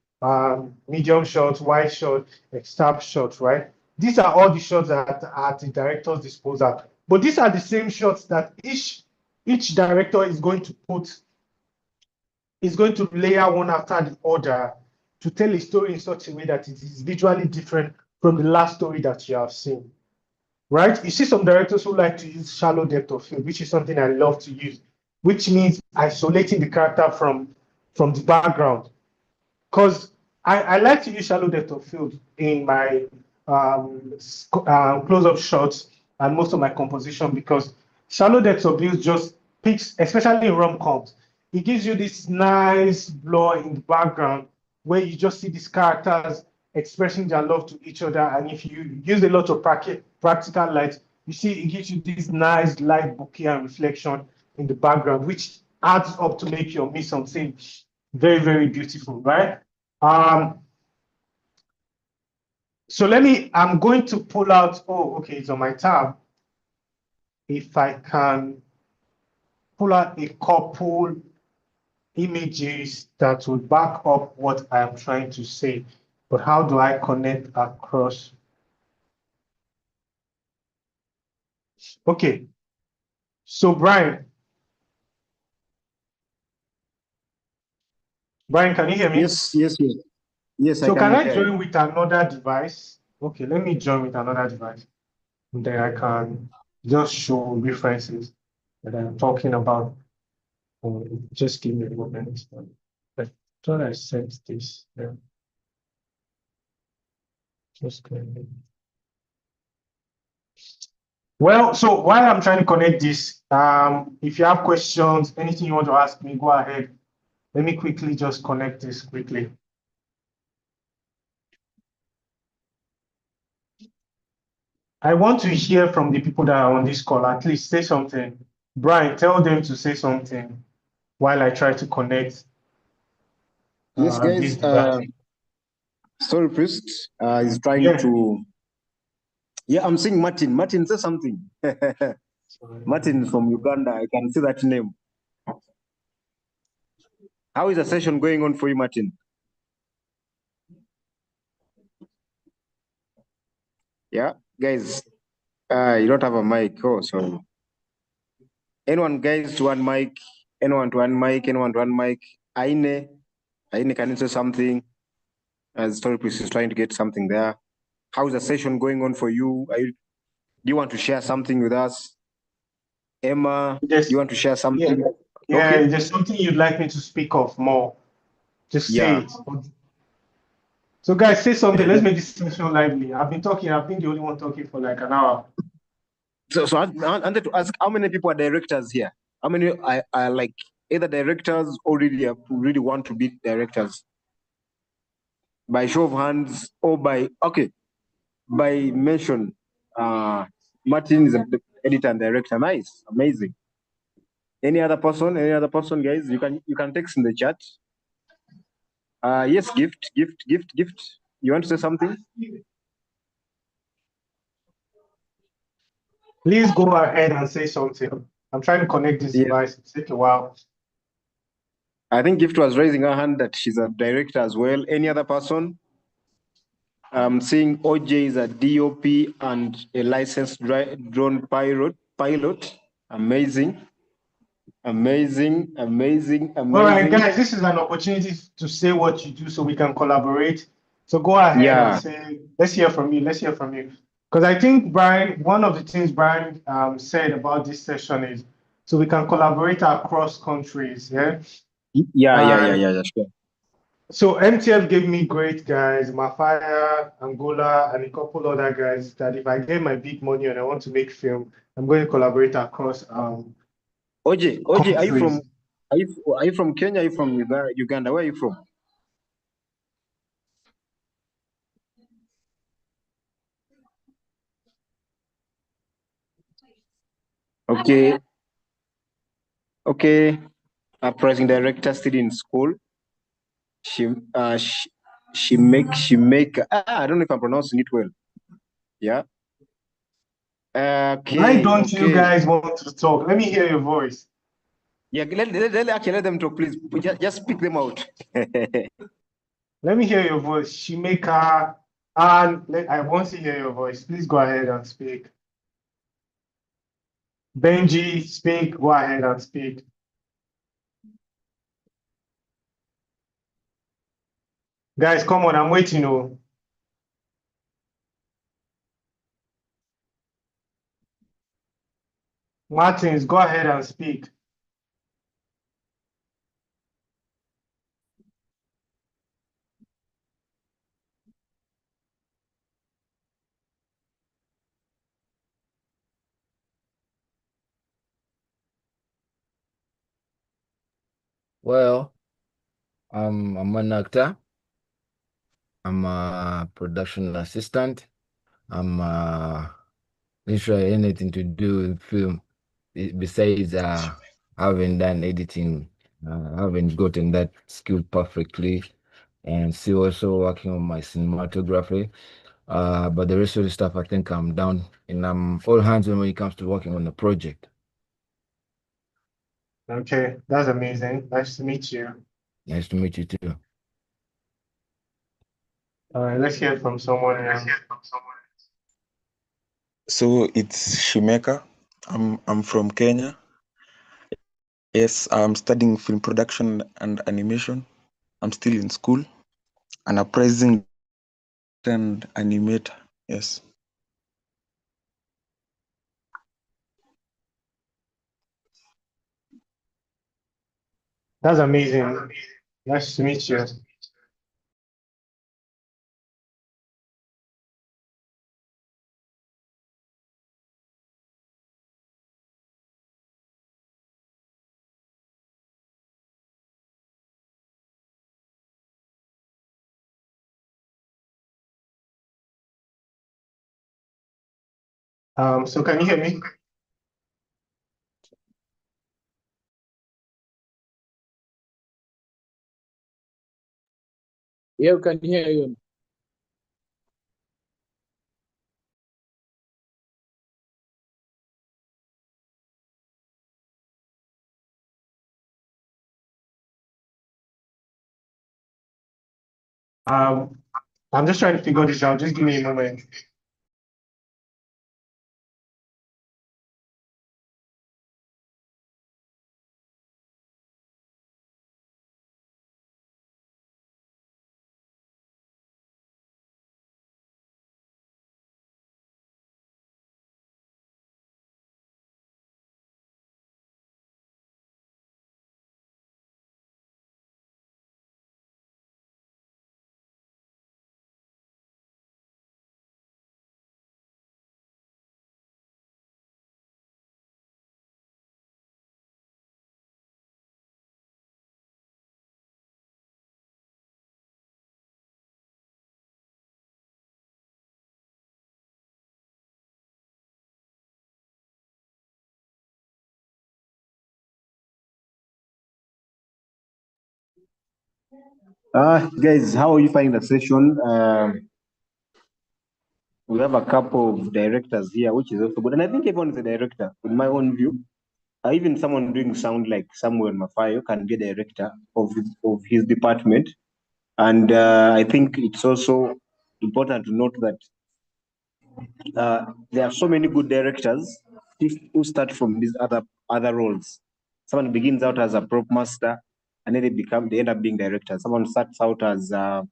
Medium shot, wide shot, excerpt shot, right? These are all the shots that are at the director's disposal. But these are the same shots that each director is going to layer one after the other to tell a story in such a way that it is visually different from the last story that you have seen. Right? You see some directors who like to use shallow depth of field, which is something I love to use, which means isolating the character from the background. Because I like to use shallow depth of field in my close-up shots and most of my composition, because shallow depth of field just picks, especially in rom-coms, it gives you this nice blur in the background where you just see these characters expressing their love to each other. And if you use a lot of practical light, you see it gives you this nice light bouquet and reflection in the background, which adds up to make your mise en scene very, very beautiful, right? So I'm going to pull out, okay, it's on my tab. If I can pull out a couple images that will back up what I'm trying to say. But how do I connect across? Okay. So Brian, can you hear me? Yes, So can I join with another device? Okay, let me join with another device. And then I can just show references that I'm talking about. Just give me a moment. I thought I sent this. Yeah. Just going. Well, so while I'm trying to connect this, if you have questions, anything you want to ask me, go ahead. Let me quickly just connect this quickly. I want to hear from the people that are on this call. At least say something. Brian, tell them to say something while I try to connect. Yes, guys. Story Priest is trying to. Yeah, I'm seeing Martin. Martin, say something. Martin from Uganda. I can see that name. How is the session going on for you, Martin? Yeah, guys. You don't have a mic. Oh, sorry. Anyone, guys, to one mic? Anyone to one mic? Anyone to one mic? Aine, can you say something? As Story Priest is trying to get something there. How is the session going on for you? Do you want to share something with us? Emma, yes. You want to share something? Yeah, okay. There's something you'd like me to speak of more. Just say it. So guys, say something. Let's make this session lively. I've been the only one talking for like an hour. So I wanted to ask, how many people are directors here? How many are like either directors or really want to be directors? By show of hands or by mention. Martin is the editor and director. Nice, amazing. Any other person? Any other person, guys? You can text in the chat. Yes, gift. You want to say something? Please go ahead and say something. I'm trying to connect this Yeah. device. It's taking a while. I think Gift was raising her hand that she's a director as well. Any other person? I'm seeing OJ is a DOP and a licensed drone pilot. Amazing. All right, guys, this is an opportunity to say what you do so we can collaborate. So go ahead and say, let's hear from you. Let's hear from you. Because I think, Brian, one of the things Brian said about this session is so we can collaborate across countries. Yeah. Yeah, sure. So MTF gave me great guys, Mafia, Angola, and a couple other guys that if I get my big money and I want to make film, I'm going to collaborate across OJ, countries. are you from Kenya? Are you from Uganda? Where are you from? Okay. Uprising director still in school. She make. I don't know if I'm pronouncing it well. Yeah. Why don't you guys want to talk? Let me hear your voice. Yeah, let them talk, please. Just pick them out. Let me hear your voice. Shimeka, and I want to hear your voice. Please go ahead and speak. Benji, speak. Go ahead and speak. Guys, come on. I'm waiting. Oh. Martins, go ahead and speak. Well, I'm an actor. I'm a production assistant. I'm literally anything to do with film besides having done editing. I haven't gotten that skill perfectly, and still also working on my cinematography. But the rest of the stuff, I think I'm down, and I'm all hands on when it comes to working on the project. Okay, that's amazing. Nice to meet you. Nice to meet you too. All right, let's hear from someone else. So it's Shimeka. I'm from Kenya. Yes, I'm studying film production and animation. I'm still in school. An uprising and animator. Yes. That's amazing. Nice to meet you. So can you hear me? Yeah, we can hear you. I'm just trying to figure this out. Just give me a moment. Guys, how are you finding the session? We have a couple of directors here, which is also good. And I think everyone is a director, in my own view. Even someone doing sound like Samuel Mafayo can be a director of his department. And I think it's also important to note that there are so many good directors who start from these other roles. Someone begins out as a prop master, and then they end up being directors. Someone starts out as a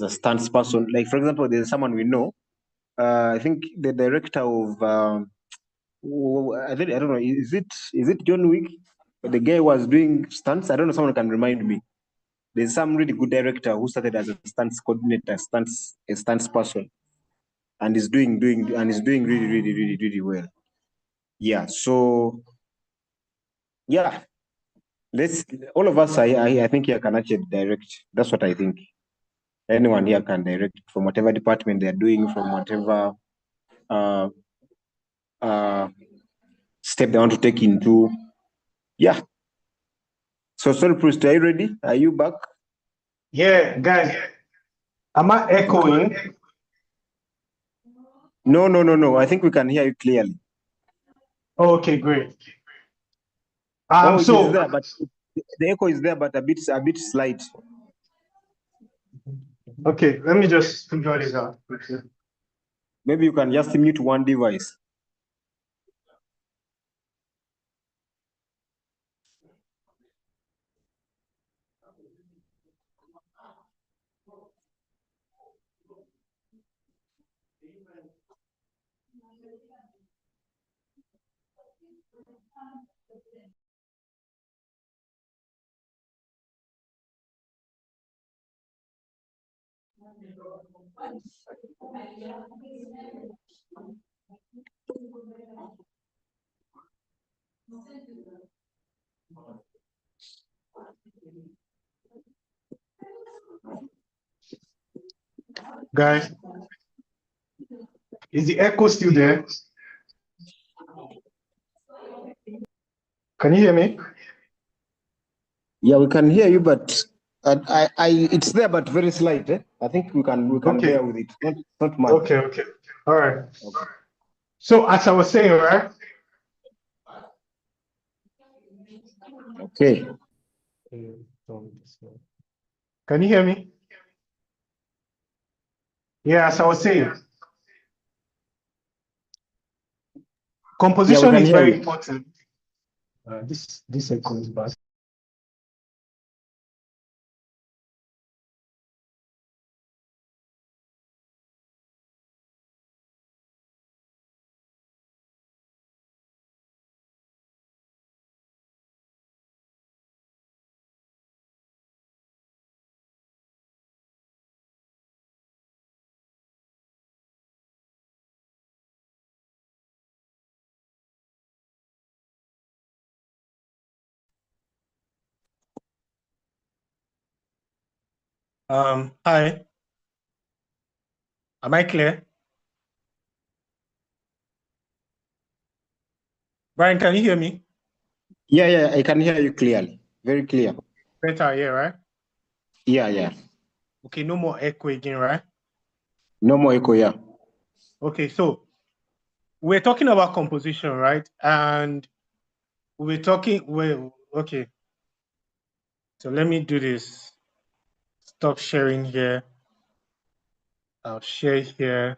stunts person. Like, for example, there's someone we know. I think the director of I don't know, is it John Wick? The guy was doing stunts. I don't know. Someone can remind me. There's some really good director who started as a stunts coordinator, a stunts person, and is doing really well. Yeah. So yeah, let's all of us. I think here can actually direct. That's what I think. Anyone here can direct from whatever department they're doing, from whatever step they want to take into. Yeah. So sorry, Priest, are you ready? Are you back? Yeah, guys. Am I echoing? No. I think we can hear you clearly. Okay, great. It So is there, but the echo is there, but a bit slight. okay, let me just figure this out. Maybe you can just mute one device. Guys, is the echo still there? Can you hear me? Yeah, we can hear you, but it's there, but very slight. I think we can Okay. bear with it. Not much. Okay. All right. So as I was saying, right? Okay. Can you hear me? Yeah, as I was saying, composition is very important. This echo is bad. Hi. Am I clear? Brian, can you hear me? Yeah, I can hear you clearly. Very clear. Better, yeah, right? Yeah. Okay, no more echo again, right? No more echo, yeah. Okay, so we're talking about composition, right? And we're talking, okay. So let me do this. Stop sharing here. I'll share here.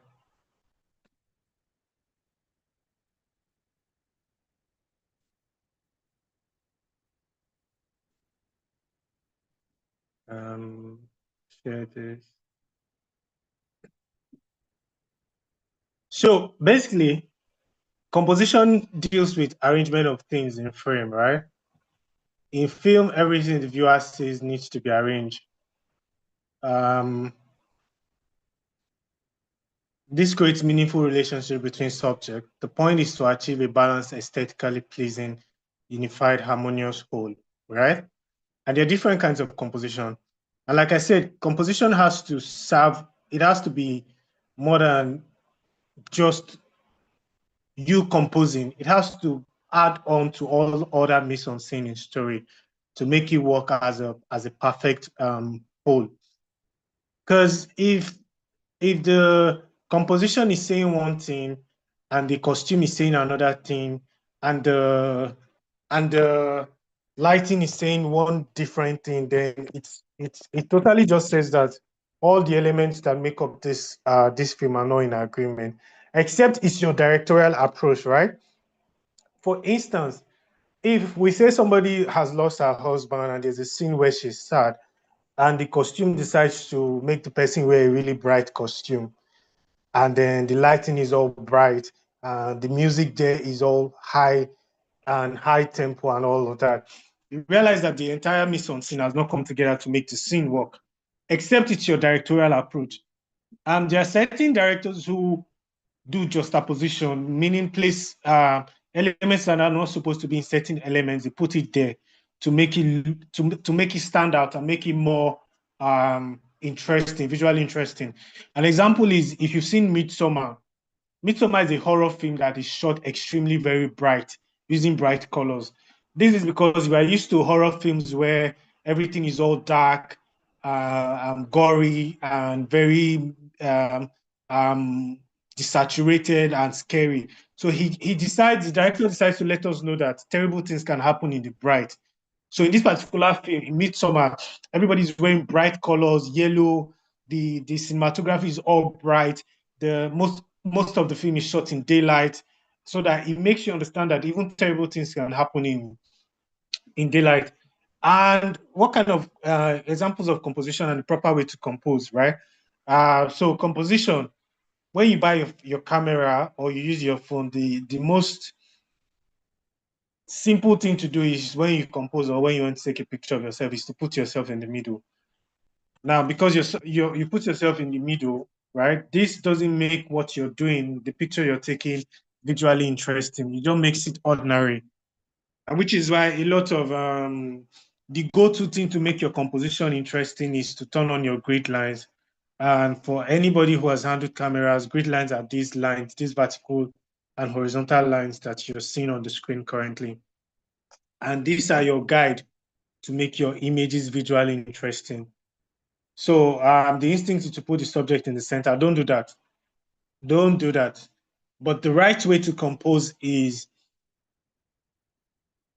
Share this. So basically, composition deals with arrangement of things in frame, right? In film, everything the viewer sees needs to be arranged. This creates meaningful relationship between subjects. The point is to achieve a balanced, aesthetically pleasing, unified, harmonious whole, right? And there are different kinds of composition. And like I said, composition has to serve, it has to be more than just you composing. It has to add on to all other mise en scène in story to make it work as a perfect whole. Because if the composition is saying one thing and the costume is saying another thing, and the lighting is saying one different thing, then it totally just says that all the elements that make up this film are not in agreement, except it's your directorial approach, right? For instance, if we say somebody has lost her husband and there's a scene where she's sad, and the costume decides to make the person wear a really bright costume, and then the lighting is all bright, the music there is all high and high tempo and all of that, you realize that the entire mise en scene has not come together to make the scene work, except it's your directorial approach. There are certain directors who do juxtaposition, meaning place elements that are not supposed to be in certain elements, they put it there to make it to make it stand out and make it more interesting, visually interesting. An example is if you've seen Midsommar. Midsommar is a horror film that is shot extremely very bright, using bright colors. This is because we are used to horror films where everything is all dark, gory, and very desaturated and scary. So the director decides to let us know that terrible things can happen in the bright. So in this particular film, in Midsommar, everybody's wearing bright colors, yellow. The cinematography is all bright. The most of the film is shot in daylight, so that it makes you understand that even terrible things can happen in daylight. And what kind of examples of composition and the proper way to compose, right? So composition, when you buy your camera or you use your phone, the most simple thing to do is when you compose or when you want to take a picture of yourself is to put yourself in the middle. Now, because you put yourself in the middle, right? This doesn't make what you're doing, the picture you're taking, visually interesting. It just makes it ordinary, and which is why a lot of the go-to thing to make your composition interesting is to turn on your grid lines. And for anybody who has handled cameras, grid lines are these lines, these vertical and horizontal lines that you're seeing on the screen currently. And these are your guide to make your images visually interesting. So the instinct is to put the subject in the center. Don't do that. Don't do that. But the right way to compose is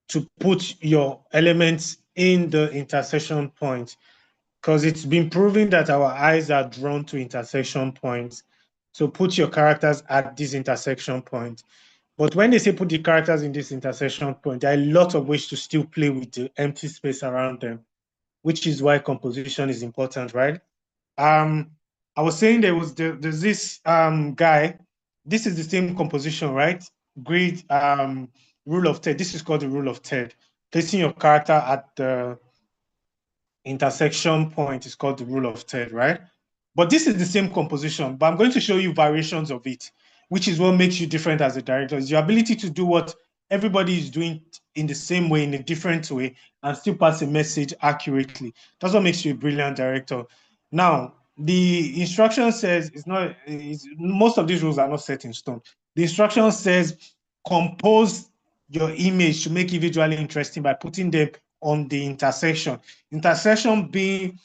to put your elements in the intersection point, because it's been proven that our eyes are drawn to intersection points. So put your characters at this intersection point. But when they say put the characters in this intersection point, there are a lot of ways to still play with the empty space around them, which is why composition is important, right? I was saying there's this guy. This is the same composition, right? Grid rule of third. This is called the rule of third. Placing your character at the intersection point is called the rule of third, right? But this is the same composition, but I'm going to show you variations of it, which is what makes you different as a director, is your ability to do what everybody is doing in the same way, in a different way, and still pass a message accurately. That's what makes you a brilliant director. Now, the instruction says most of these rules are not set in stone. The instruction says compose your image to make it visually interesting by putting them on the intersection. Intersection being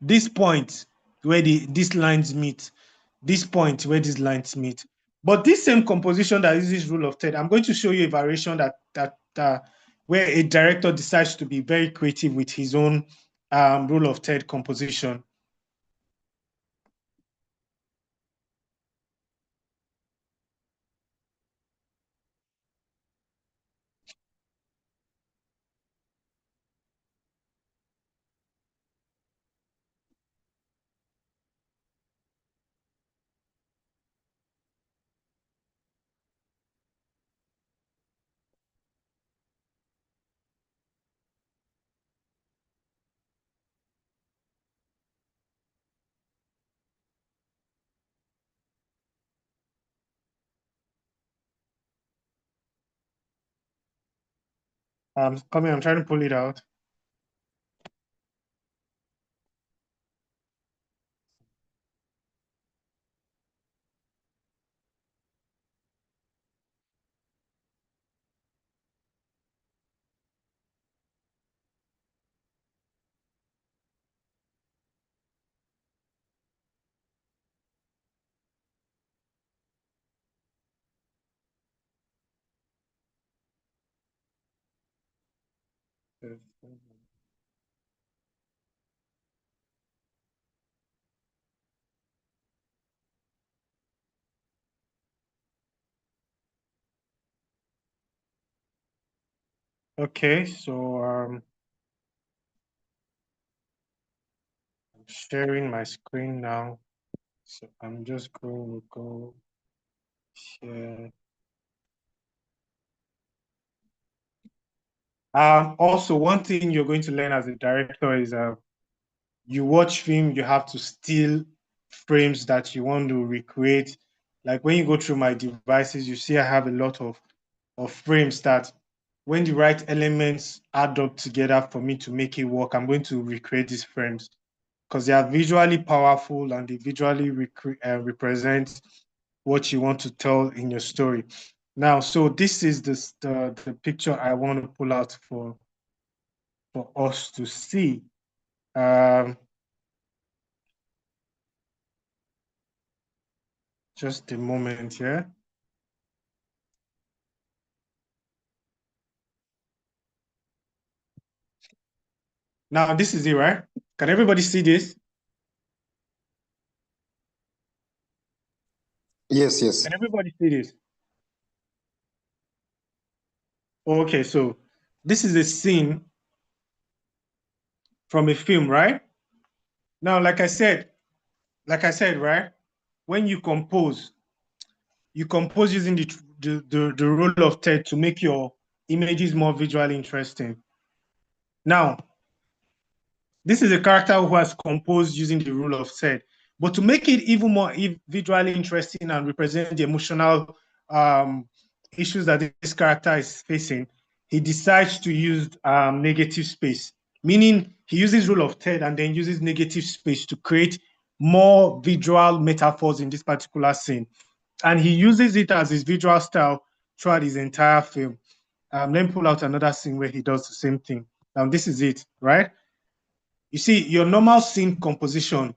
this point where these lines meet, this point where these lines meet. But this same composition that uses rule of third, I'm going to show you a variation that where a director decides to be very creative with his own rule of third composition. Come here, I'm trying to pull it out. Okay, so I'm sharing my screen now. So I'm just going to go share. Also, one thing you're going to learn as a director is you watch film, you have to steal frames that you want to recreate. Like when you go through my devices, you see I have a lot of frames that when the right elements add up together for me to make it work, I'm going to recreate these frames because they are visually powerful and they visually represent what you want to tell in your story. Now, so this is the picture I want to pull out for us to see. Just a moment here. Now, this is it, right? Can everybody see this? Yes, yes. Can everybody see this? Okay, so this is a scene from a film, right? Now, like I said, right? When you compose using the rule of third to make your images more visually interesting. Now, this is a character who has composed using the rule of third, but to make it even more visually interesting and represent the emotional issues that this character is facing, he decides to use negative space, meaning he uses rule of third and then uses negative space to create more visual metaphors in this particular scene. And he uses it as his visual style throughout his entire film. Let me pull out another scene where he does the same thing. Now, this is it, right? You see, your normal scene composition.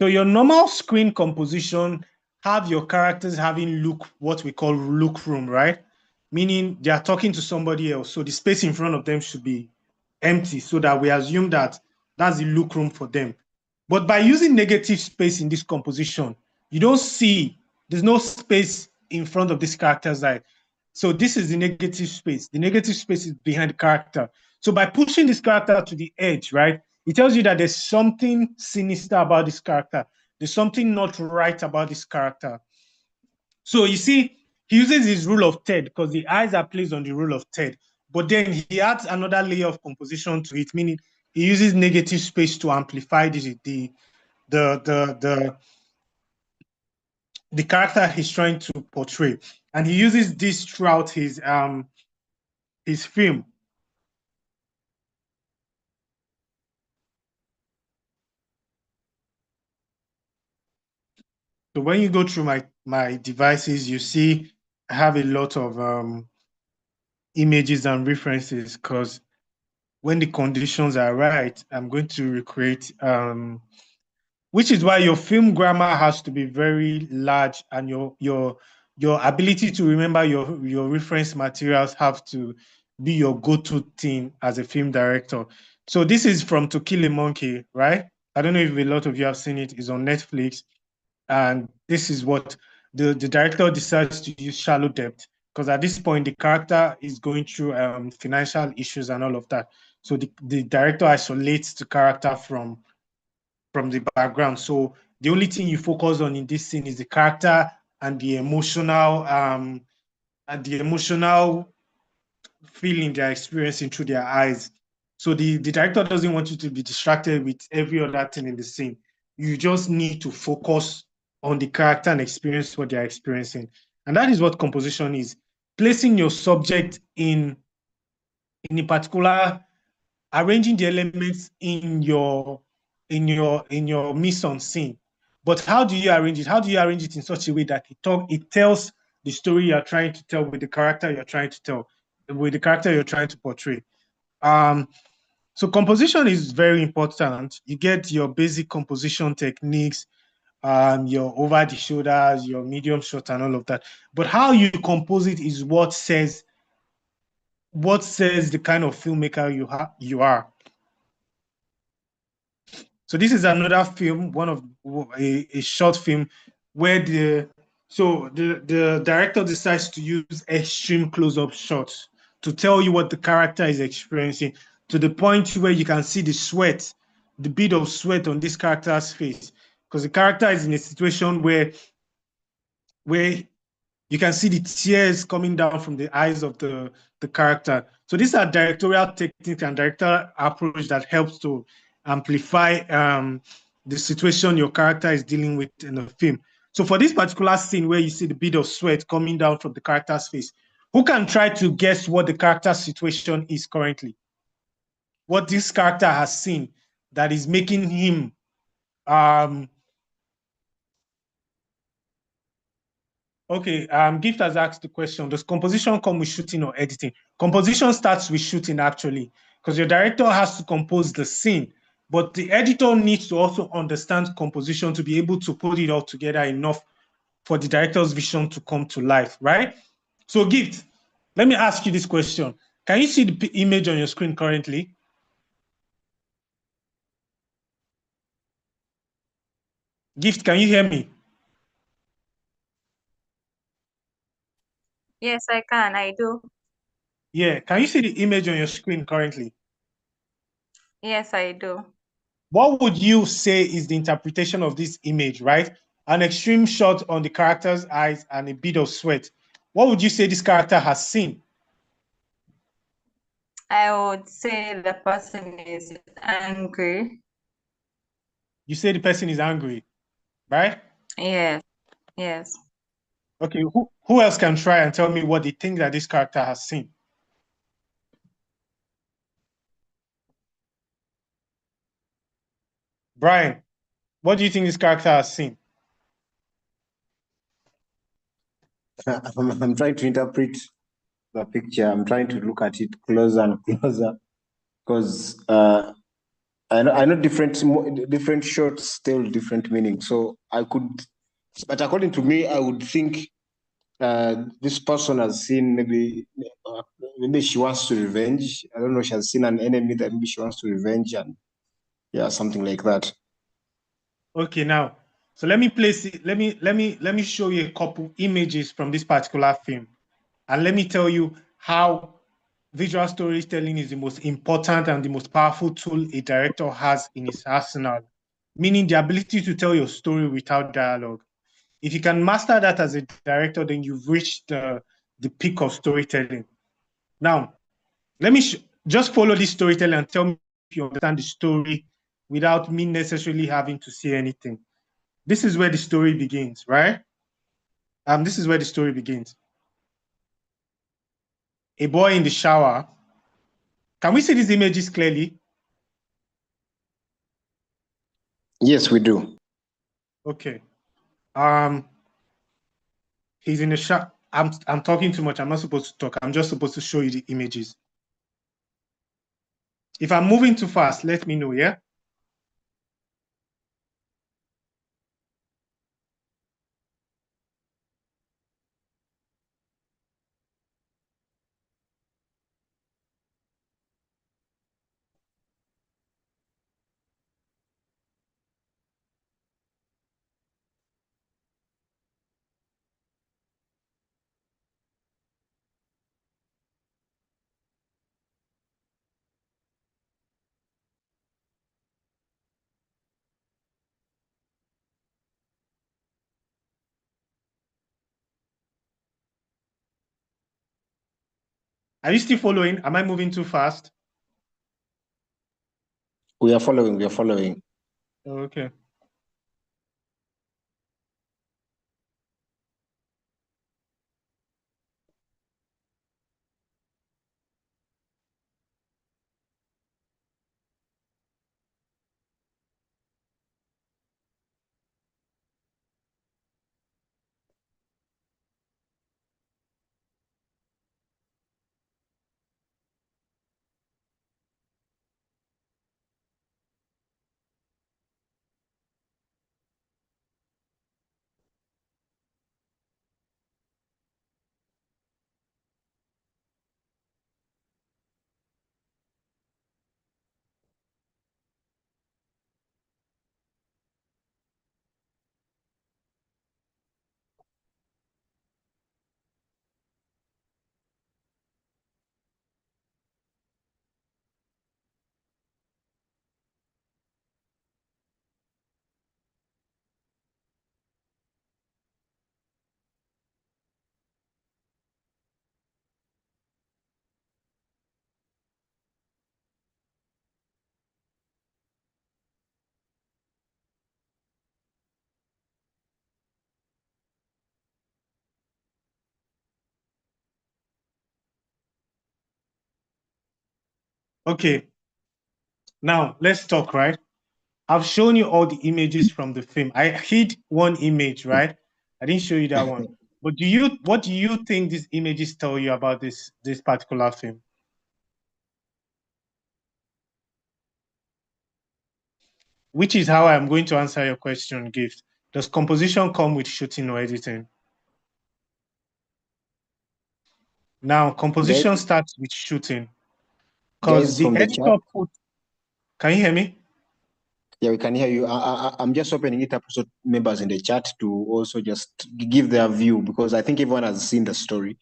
So your normal screen composition have your characters having what we call look room, right? Meaning they are talking to somebody else. So the space in front of them should be empty so that we assume that that's the look room for them. But by using negative space in this composition, you don't see, there's no space in front of this character's eye. So this is the negative space. The negative space is behind the character. So by pushing this character to the edge, right, it tells you that there's something sinister about this character. There's something not right about this character. So you see, he uses his rule of third because the eyes are placed on the rule of third. But then he adds another layer of composition to it, meaning he uses negative space to amplify the character he's trying to portray. And he uses this throughout his film. So when you go through my devices, you see I have a lot of images and references because when the conditions are right, I'm going to recreate, which is why your film grammar has to be very large and your ability to remember your reference materials have to be your go-to thing as a film director. So this is from To Kill a Monkey, right? I don't know if a lot of you have seen it. It's on Netflix. And this is what the director decides to use shallow depth because at this point the character is going through financial issues and all of that. So the director isolates the character from the background. So the only thing you focus on in this scene is the character and the emotional feeling they're experiencing through their eyes. So the director doesn't want you to be distracted with every other thing in the scene. You just need to focus on the character and experience what they're experiencing. And that is what composition is. Placing your subject in a particular, arranging the elements in your mise en scene. But how do you arrange it? How do you arrange it in such a way that it tells the story you're trying to tell with the character you're trying to tell, with the character you're trying to portray? So composition is very important. You get your basic composition techniques, your over the shoulders, your medium shot, and all of that. But how you compose it is what says the kind of filmmaker you are. So this is another film, one of a short film where the director decides to use extreme close-up shots to tell you what the character is experiencing, to the point where you can see the sweat, the bead of sweat on this character's face, because the character is in a situation where you can see the tears coming down from the eyes of the character. So these are directorial techniques and directorial approach that helps to amplify the situation your character is dealing with in the film. So for this particular scene where you see the bead of sweat coming down from the character's face, who can try to guess what the character's situation is currently? What this character has seen that is making him okay, Gift has asked the question, does composition come with shooting or editing? Composition starts with shooting, actually, because your director has to compose the scene, but the editor needs to also understand composition to be able to put it all together enough for the director's vision to come to life, right? So, Gift, let me ask you this question. Can you see the image on your screen currently? Gift, can you hear me? Yes, I can. I do. Yeah, can you see the image on your screen currently? Yes, I do. What would you say is the interpretation of this image, right? An extreme shot on the character's eyes and a bit of sweat. What would you say this character has seen? I would say the person is angry. You say the person is angry, right? Yes, yes. Okay, who else can try and tell me what they think that this character has seen? Brian, what do you think this character has seen? I'm trying to interpret the picture. I'm trying to look at it closer and closer because I know different shots tell different meanings. So I could, but according to me, I would think this person has seen maybe she wants to revenge. I don't know. She has seen an enemy that maybe she wants to revenge, and yeah, something like that. Okay, now, so let me place it. Let me show you a couple images from this particular film, and let me tell you how visual storytelling is the most important and the most powerful tool a director has in his arsenal, meaning the ability to tell your story without dialogue. If you can master that as a director, then you've reached the peak of storytelling. Now, let me just follow this storytelling and tell me if you understand the story without me necessarily having to say anything. This is where the story begins, right? This is where the story begins. A boy in the shower. Can we see these images clearly? Yes, we do. Okay. He's in the shower. I'm talking too much. I'm not supposed to talk. I'm just supposed to show you the images. If I'm moving too fast, let me know, yeah? Are you still following? Am I moving too fast? We are following. We are following. Okay. Okay, now let's talk, right? I've shown you all the images from the film. I hid one image, right? I didn't show you that one. But what do you think these images tell you about this particular film? Which is how I'm going to answer your question, Gift. Does composition come with shooting or editing? Now, Guys, composition starts with shooting because guys the from the chat, editor put. Can you hear me? yeah, we can hear you. I'm just opening it up so members in the chat to also just give their view because I think everyone has seen the story.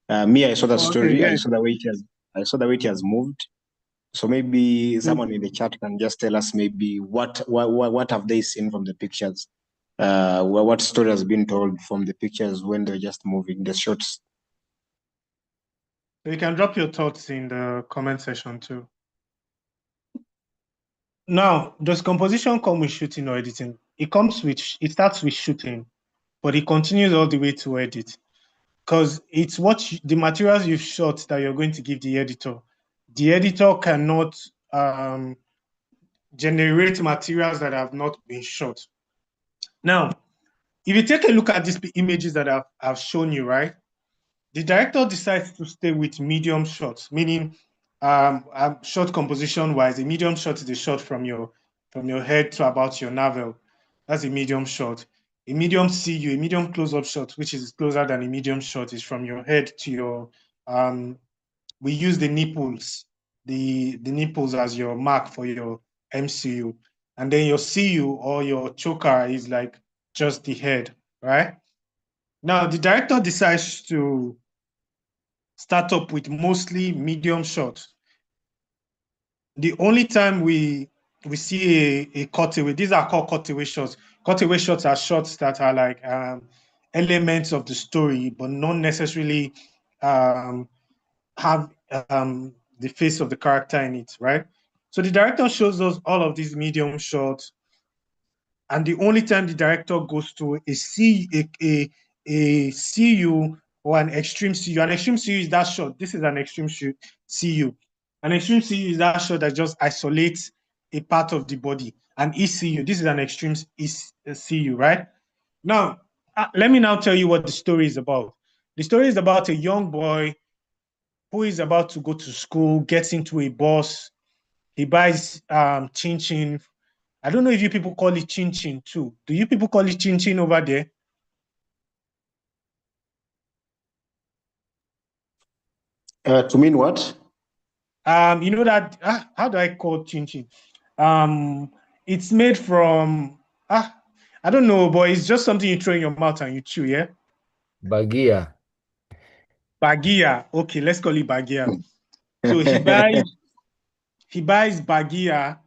Me, I saw the Oh, okay, story. yeah. I saw the way it has moved. So maybe So, someone in the chat can just tell us maybe what have they seen from the pictures? What story has been told from the pictures when they're just moving the shots? you can drop your thoughts in the comment section too. Now, does composition come with shooting or editing? It starts with shooting, but it continues all the way to edit. Because it's the materials you've shot that you're going to give the editor. The editor cannot generate materials that have not been shot. Now, if you take a look at these images that I've shown you, right? The director decides to stay with medium shots, meaning short composition wise, a medium shot is a shot from your head to about your navel. That's a medium shot. A medium CU, a medium close-up shot, which is closer than a medium shot, is from your head to your we use the nipples, the nipples as your mark for your MCU. And then your CU or your choker is like just the head, right? Now the director decides to start up with mostly medium shots. The only time we see a cutaway, these are called cutaway shots. Cutaway shots are shots that are like elements of the story, but not necessarily have the face of the character in it, right? So the director shows us all of these medium shots, and the only time the director goes to a CU or an extreme CU. An extreme CU is that shot. This is an extreme CU. An extreme CU is that shot that just isolates a part of the body. An ECU, this is an extreme CU, right? Now, let me now tell you what the story is about. The story is about a young boy who is about to go to school, gets into a bus. He buys chin chin. I don't know if you people call it chin chin too. Do you people call it chin chin over there? To mean what? You know that how do I call chin chin? It's made from I don't know, but it's just something you throw in your mouth and you chew, yeah? Bagia. Bagia. Okay, let's call it bagia. So he buys bagia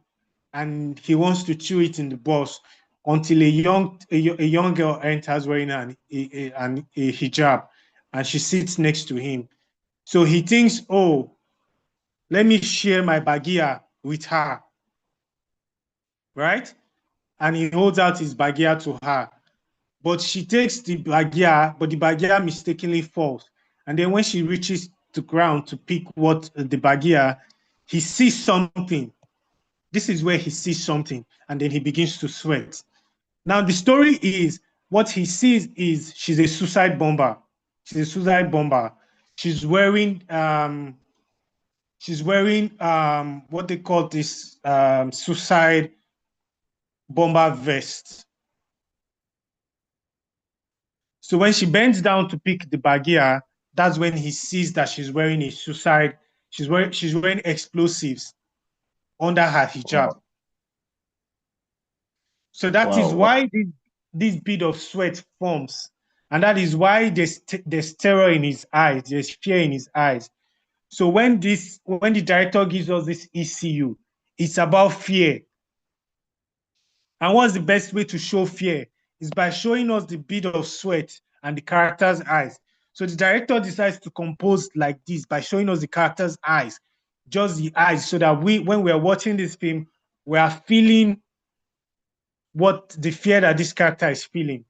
and he wants to chew it in the bus until a young girl enters wearing a hijab and she sits next to him. So he thinks, oh, let me share my bagia with her, right? And he holds out his bagia to her. But she takes the bagia, but the bagia mistakenly falls. And then when she reaches the ground to pick what the bagia, he sees something. This is where he sees something, and then he begins to sweat. Now, the story is what he sees is she's a suicide bomber. She's a suicide bomber. She's wearing what they call this suicide bomber vest. So when she bends down to pick the bagia, that's when he sees that she's wearing a suicide. She's wearing explosives under her hijab. Wow. So that is Wow. why this bit of sweat forms. And that is why there's terror in his eyes, there's fear in his eyes. So when the director gives us this ECU, it's about fear. And what's the best way to show fear? Is by showing us the bit of sweat and the character's eyes. So the director decides to compose like this by showing us the character's eyes, just the eyes, so that when we're watching this film, we are feeling what the fear that this character is feeling.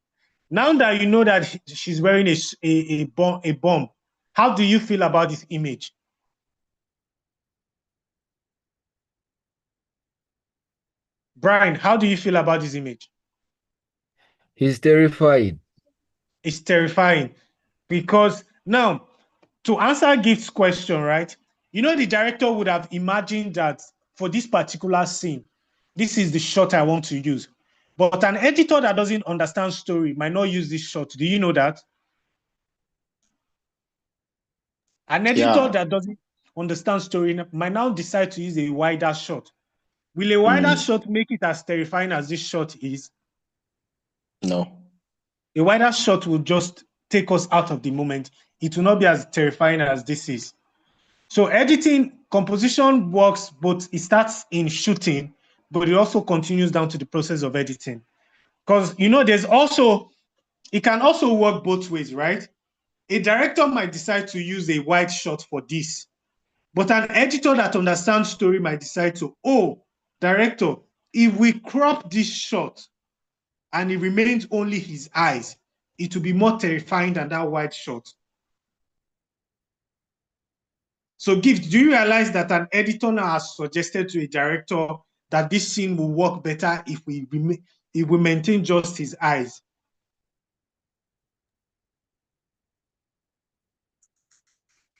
Now that you know that she's wearing a bomb, how do you feel about this image? Brian, how do you feel about this image? He's terrified. It's terrifying because now, to answer Gift's question, right? You know, the director would have imagined that for this particular scene, this is the shot I want to use. But an editor that doesn't understand story might not use this shot. Do you know that? An editor that doesn't understand story might now decide to use a wider shot. Will a wider shot make it as terrifying as this shot is? No. A wider shot will just take us out of the moment. It will not be as terrifying as this is. So editing, composition works, but it starts in shooting, but it also continues down to the process of editing. Because, you know, it can also work both ways, right? A director might decide to use a wide shot for this, but an editor that understands story might decide to, oh, director, if we crop this shot and it remains only his eyes, it will be more terrifying than that wide shot. So, Gift, do you realize that an editor now has suggested to a director that this scene will work better if we maintain just his eyes?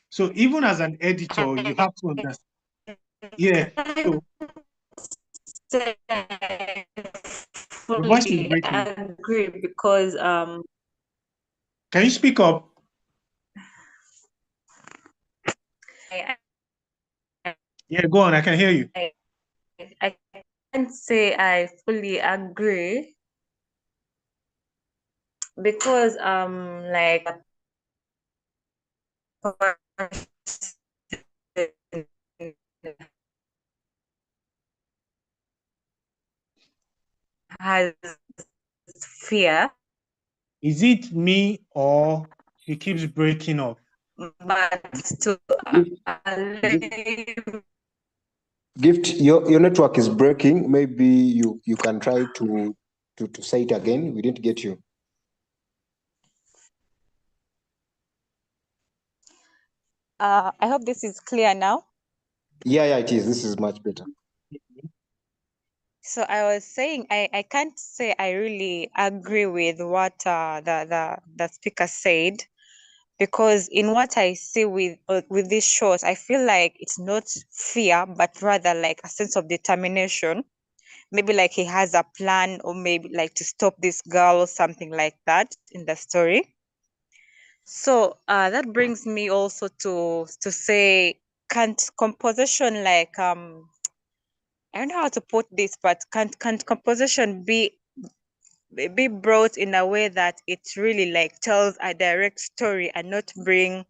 So even as an editor, you have to understand. Yeah. So I your voice is fully breaking. agree because Can you speak up? Yeah, go on. I can hear you. I can't say I fully agree because like has fear, Is it me or it keeps breaking up? but to Gift, your network is breaking. Maybe you can try to say it again. We didn't get you. I hope this is clear now. Yeah, it is. This is much better. So I was saying I can't say I really agree with what the speaker said, because in what I see with this shot, I feel like it's not fear, but rather like a sense of determination. Maybe like he has a plan, or maybe like to stop this girl or something like that in the story. So that brings me also to say, can't composition like I don't know how to put this, but can't composition be brought in a way that it really like tells a direct story and not bring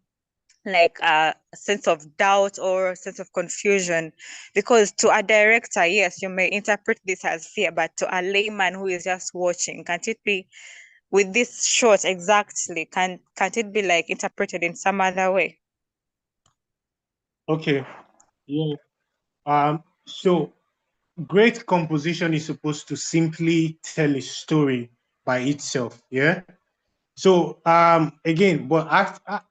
like a sense of doubt or a sense of confusion? Because to a director, yes, you may interpret this as fear, but to a layman who is just watching, can't it be with this shot exactly? Can't it be like interpreted in some other way? Okay. Yeah. So great composition is supposed to simply tell a story by itself. Yeah. So again, but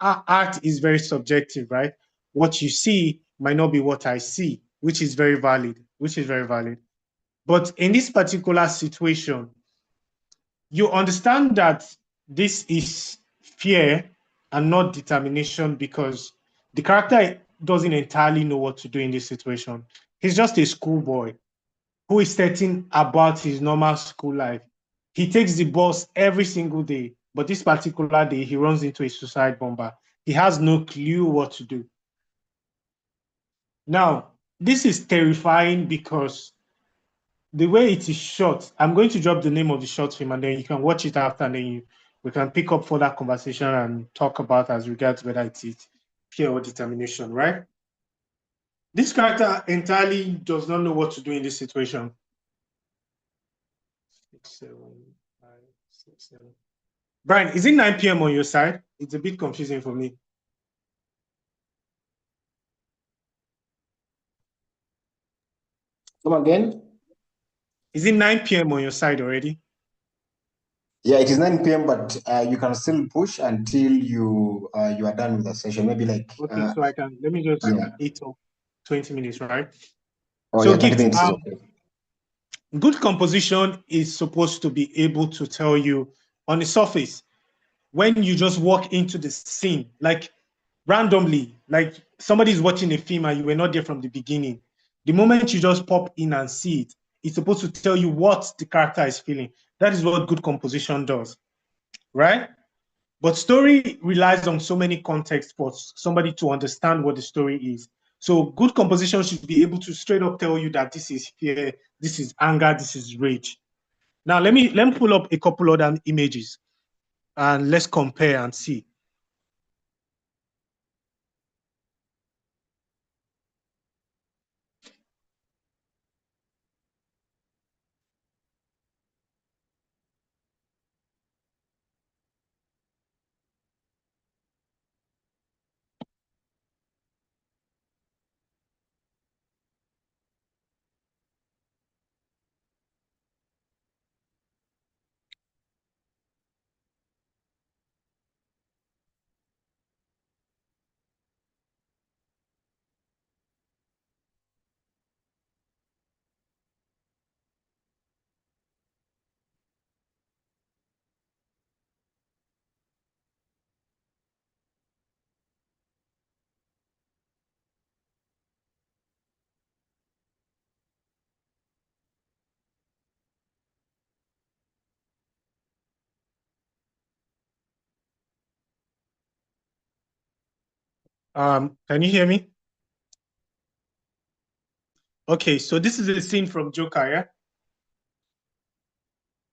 art is very subjective, right? What you see might not be what I see, which is very valid. But in this particular situation, you understand that this is fear and not determination, because the character doesn't entirely know what to do in this situation. He's just a schoolboy who is setting about his normal school life. He takes the bus every single day, but this particular day he runs into a suicide bomber. He has no clue what to do. Now, this is terrifying because the way it is shot, I'm going to drop the name of the short film and then you can watch it after, and then we can pick up further conversation and talk about as regards whether it is fear or determination, right? This character entirely does not know what to do in this situation. 6, 7, 5, 6, 7. Brian, is it 9 p.m. on your side? It's a bit confusing for me. Come again? Is it 9 p.m. on your side already? Yeah, it is 9 p.m., but you can still push until you are done with the session. Maybe like okay, so I can let me just 8 or 20 minutes, right? Oh, so yeah, 20 Gift, minutes is okay. good composition is supposed to be able to tell you on the surface when you just walk into the scene, like randomly, like somebody's watching a film and you were not there from the beginning. The moment you just pop in and see it, it's supposed to tell you what the character is feeling. That is what good composition does, right? But story relies on so many contexts for somebody to understand what the story is. So good composition should be able to straight up tell you that this is fear, this is anger, this is rage. Now let me pull up a couple other images and let's compare and see. Can you hear me? Okay, so this is a scene from Joker, yeah?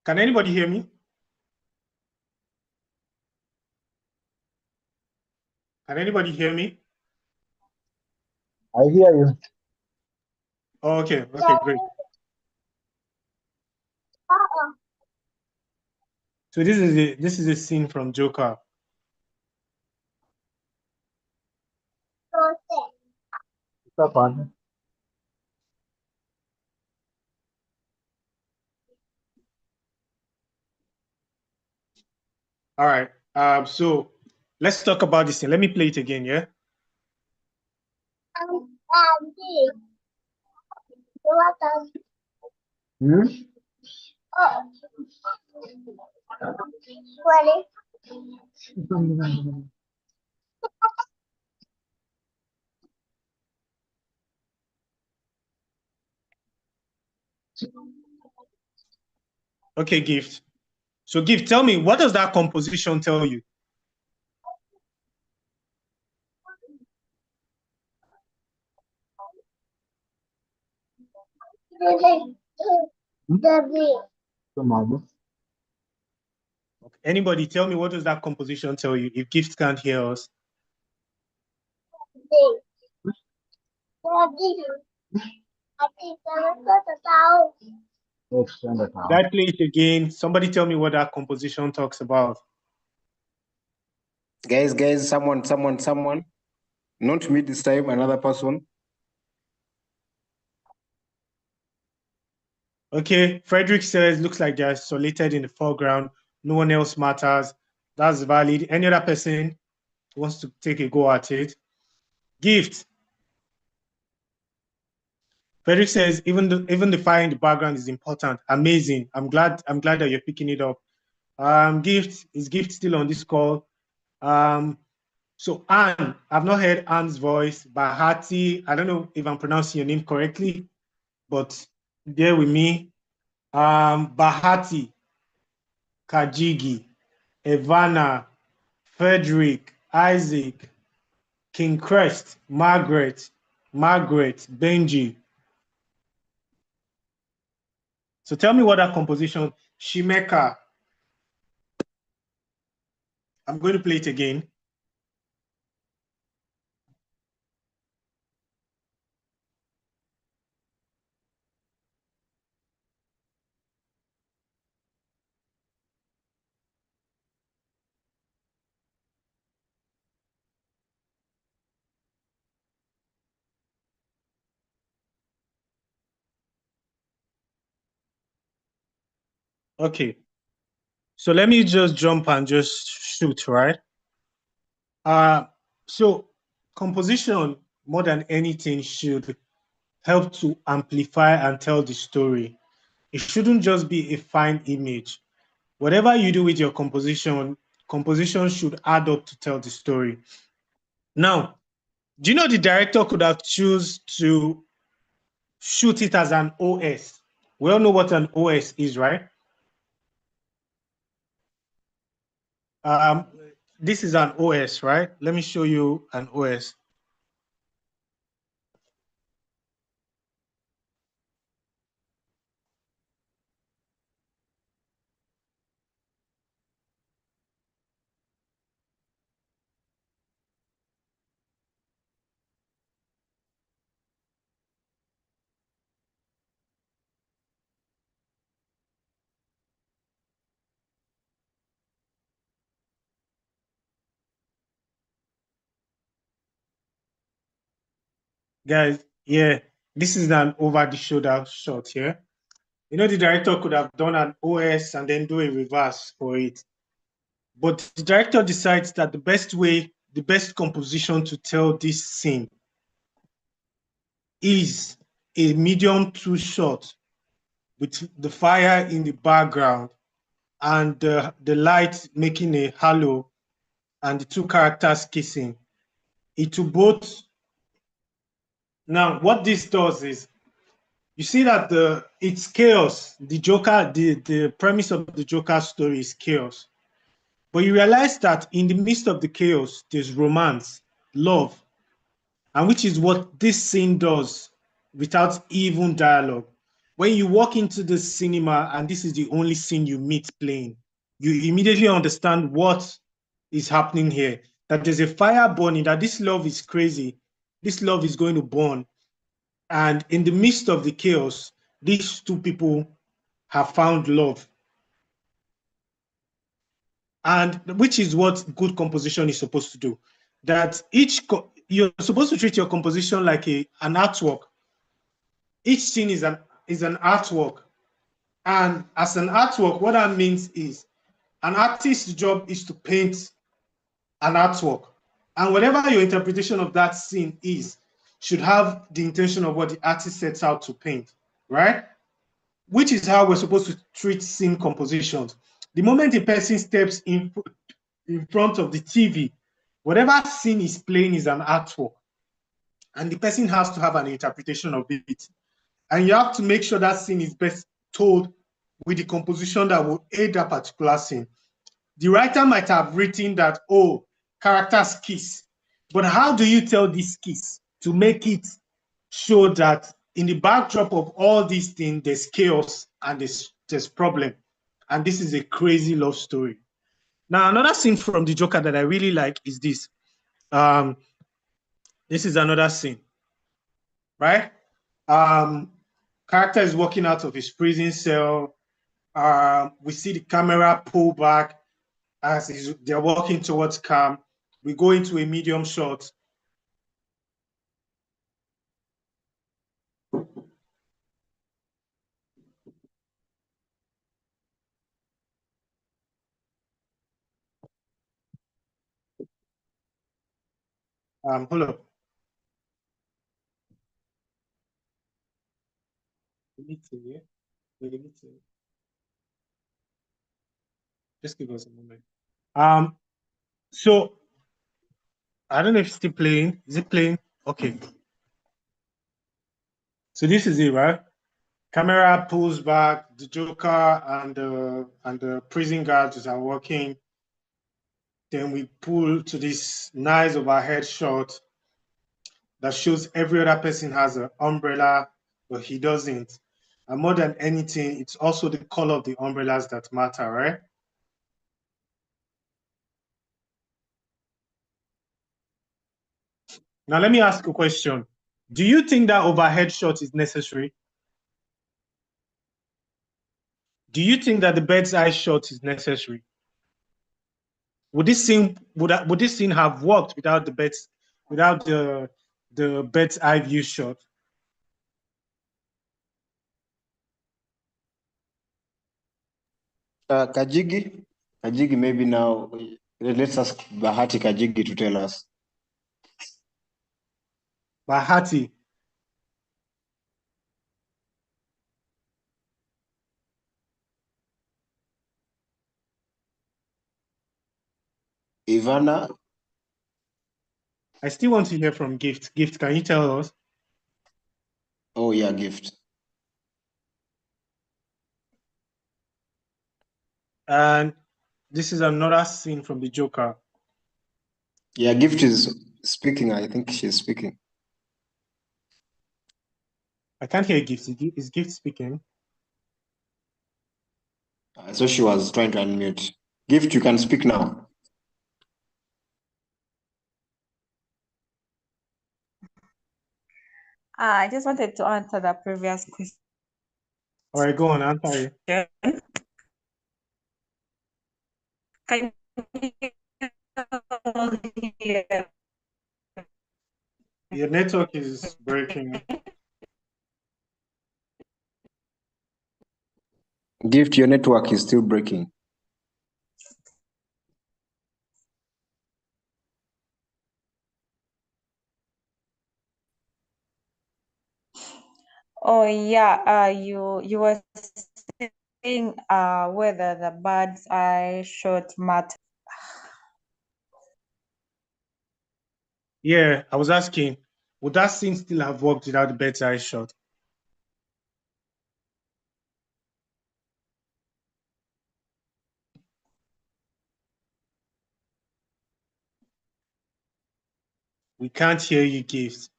Can anybody hear me? Can anybody hear me? I hear you. Oh, okay, okay, great. So this is a scene from Joker. Stop on. All right. So let's talk about this scene. Let me play it again, yeah? Hmm? Okay, Gift. So Gift, tell me, what does that composition tell you? Come on. Anybody tell me, what does that composition tell you if Gift can't hear us? That play it again. Somebody tell me what that composition talks about. Guys, someone. Not me this time, another person. Okay, Frederick says, looks like they're isolated in the foreground. No one else matters. That's valid. Any other person wants to take a go at it? Gift. Frederick says, even the fire in the background is important. Amazing. I'm glad that you're picking it up. Gift, is Gift still on this call? So Anne, I've not heard Anne's voice. Bahati, I don't know if I'm pronouncing your name correctly, but there with me. Bahati, Kajigi, Ivana, Frederick, Isaac, King Crest, Margaret, Benji. So tell me what that composition, Shimeka. I'm going to play it again. Okay. So let me just jump and just shoot, right? So composition, more than anything, should help to amplify and tell the story. It shouldn't just be a fine image. Whatever you do with your composition should add up to tell the story. Now, do you know the director could have choose to shoot it as an OS? We all know what an OS is, right? This is an OS, right? Let me show you an OS. Guys, yeah, this is an over the shoulder shot here. You know, the director could have done an OS and then do a reverse for it. But the director decides that the best composition to tell this scene is a medium two shot with the fire in the background and the light making a halo and the two characters kissing. It will both. Now, what this does is, you see that it's chaos. The Joker, the premise of the Joker story is chaos. But you realize that in the midst of the chaos, there's romance, love, and which is what this scene does without even dialogue. When you walk into the cinema and this is the only scene you meet playing, you immediately understand what is happening here. That there's a fire burning, that this love is crazy. This love is going to burn. And in the midst of the chaos, these two people have found love. And which is what good composition is supposed to do. That you're supposed to treat your composition like an artwork. Each scene is an artwork. And as an artwork, what that means is an artist's job is to paint an artwork. And whatever your interpretation of that scene is, should have the intention of what the artist sets out to paint, right? Which is how we're supposed to treat scene compositions. The moment a person steps in front of the TV, whatever scene is playing is an artwork. And the person has to have an interpretation of it. And you have to make sure that scene is best told with the composition that will aid that particular scene. The writer might have written that, oh, characters kiss. But how do you tell this kiss to make it show that in the backdrop of all these things, there's chaos and there's problem? And this is a crazy love story. Now, another scene from the Joker that I really like is this. This is another scene, right? Character is walking out of his prison cell. We see the camera pull back as they're walking towards cam. We go into a medium shot. Hold up. Just give us a moment. So I don't know if it's still playing. Is it playing? Okay. So this is it, right? Camera pulls back, the Joker and the prison guards are working. Then we pull to this nice overhead shot that shows every other person has an umbrella, but he doesn't. And more than anything, it's also the color of the umbrellas that matter, right? Now, let me ask a question. Do you think that overhead shot is necessary? Do you think that the bird's eye shot is necessary? Would this scene have worked without the bird's eye view shot? Kajigi, maybe now let's ask Bahati Kajigi to tell us. Bahati. Ivana. I still want to hear from Gift. Gift, can you tell us? Oh yeah, Gift. And this is another scene from the Joker. Yeah, Gift is speaking. I think she's speaking. I can't hear Gift. Is Gift speaking? So she was trying to unmute. Gift, you can speak now. I just wanted to answer the previous question. All right, go on, answer it. Can you hear? Your network is breaking. Gift, your network is still breaking. Oh yeah, you were saying whether the bird's eye shot matter. Yeah, I was asking, would that scene still have worked without the bird's eye shot? We can't hear you, Gift.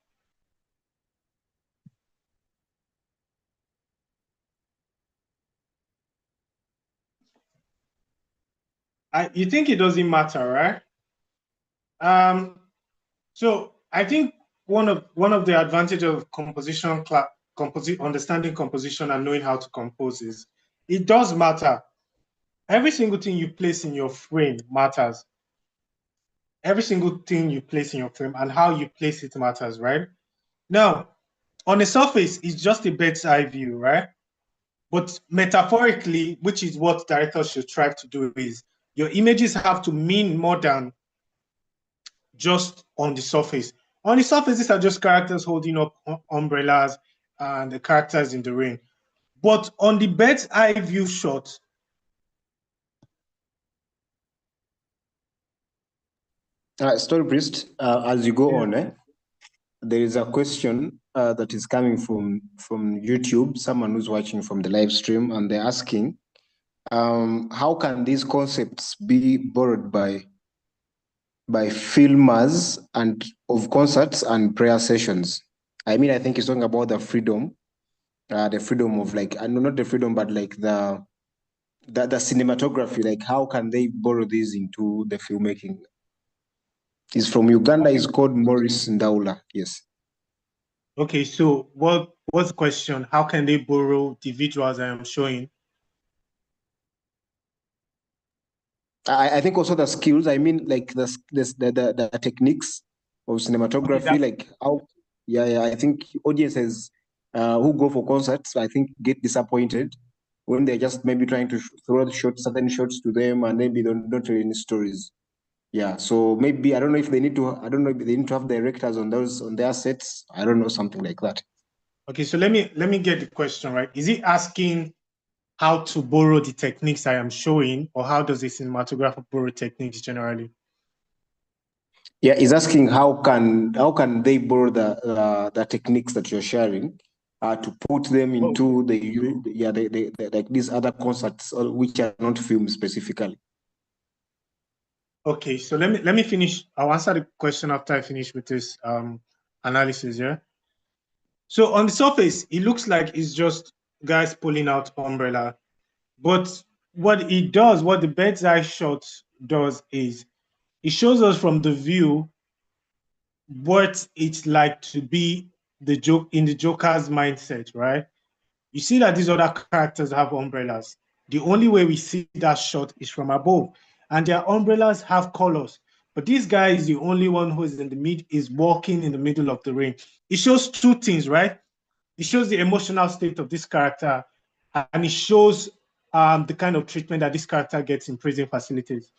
You think it doesn't matter, right? So I think one of the advantages of understanding composition and knowing how to compose is it does matter. Every single thing you place in your frame matters. Every single thing you place in your frame and how you place it matters, right? Now, on the surface, it's just a bird's eye view, right? But metaphorically, which is what directors should strive to do, is your images have to mean more than just on the surface. On the surface, these are just characters holding up umbrellas and the characters in the rain. But on the bird's eye view shot, Story Priest, as you go on, there is a question that is coming from YouTube, someone who's watching from the live stream, and they're asking, how can these concepts be borrowed by filmers and of concerts and prayer sessions? I mean, I think he's talking about the freedom of like, not the freedom, but like the cinematography. Like, how can they borrow these into the filmmaking? He's from Uganda. He's called Morris Ndaula. Yes. Okay, so what's the question? How can they borrow the visuals I am showing? I think also the skills. I mean, like the techniques of cinematography. Okay, like how, yeah. I think audiences who go for concerts, I think, get disappointed when they're just maybe trying to throw certain shots to them, and maybe don't tell any stories. Yeah, so maybe I don't know if they need to. I don't know if they need to have directors on their sets. I don't know, something like that. Okay, so let me get the question right. Is he asking how to borrow the techniques I am showing, or how does a cinematographer borrow techniques generally? Yeah, he's asking how can they borrow the techniques that you're sharing to put them into the like these other concerts which are not filmed specifically. Okay, so let me finish. I'll answer the question after I finish with this analysis. Yeah. So on the surface, it looks like it's just guys pulling out umbrella, but what it does, what the bird's eye shot does, is it shows us from the view what it's like to be the Joker's mindset, right? You see that these other characters have umbrellas. The only way we see that shot is from above, and their umbrellas have colors. But this guy is the only one who is is walking in the middle of the rain. It shows two things, right? It shows the emotional state of this character, and it shows the kind of treatment that this character gets in prison facilities.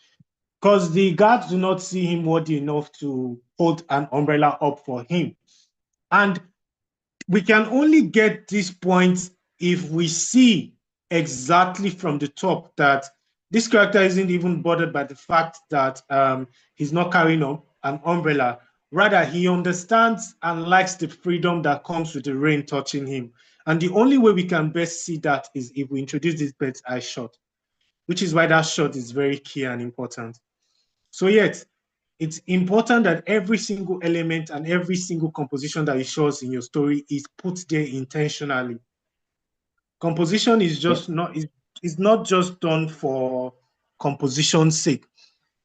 Because the guards do not see him worthy enough to hold an umbrella up for him. And we can only get this point if we see exactly from the top that This character isn't even bothered by the fact that he's not carrying an umbrella. Rather, he understands and likes the freedom that comes with the rain touching him. And the only way we can best see that is if we introduce this bird's eye shot, which is why that shot is very key and important. So yet, it's important that every single element and every single composition that it shows in your story is put there intentionally. Composition is just is not just done for composition's sake.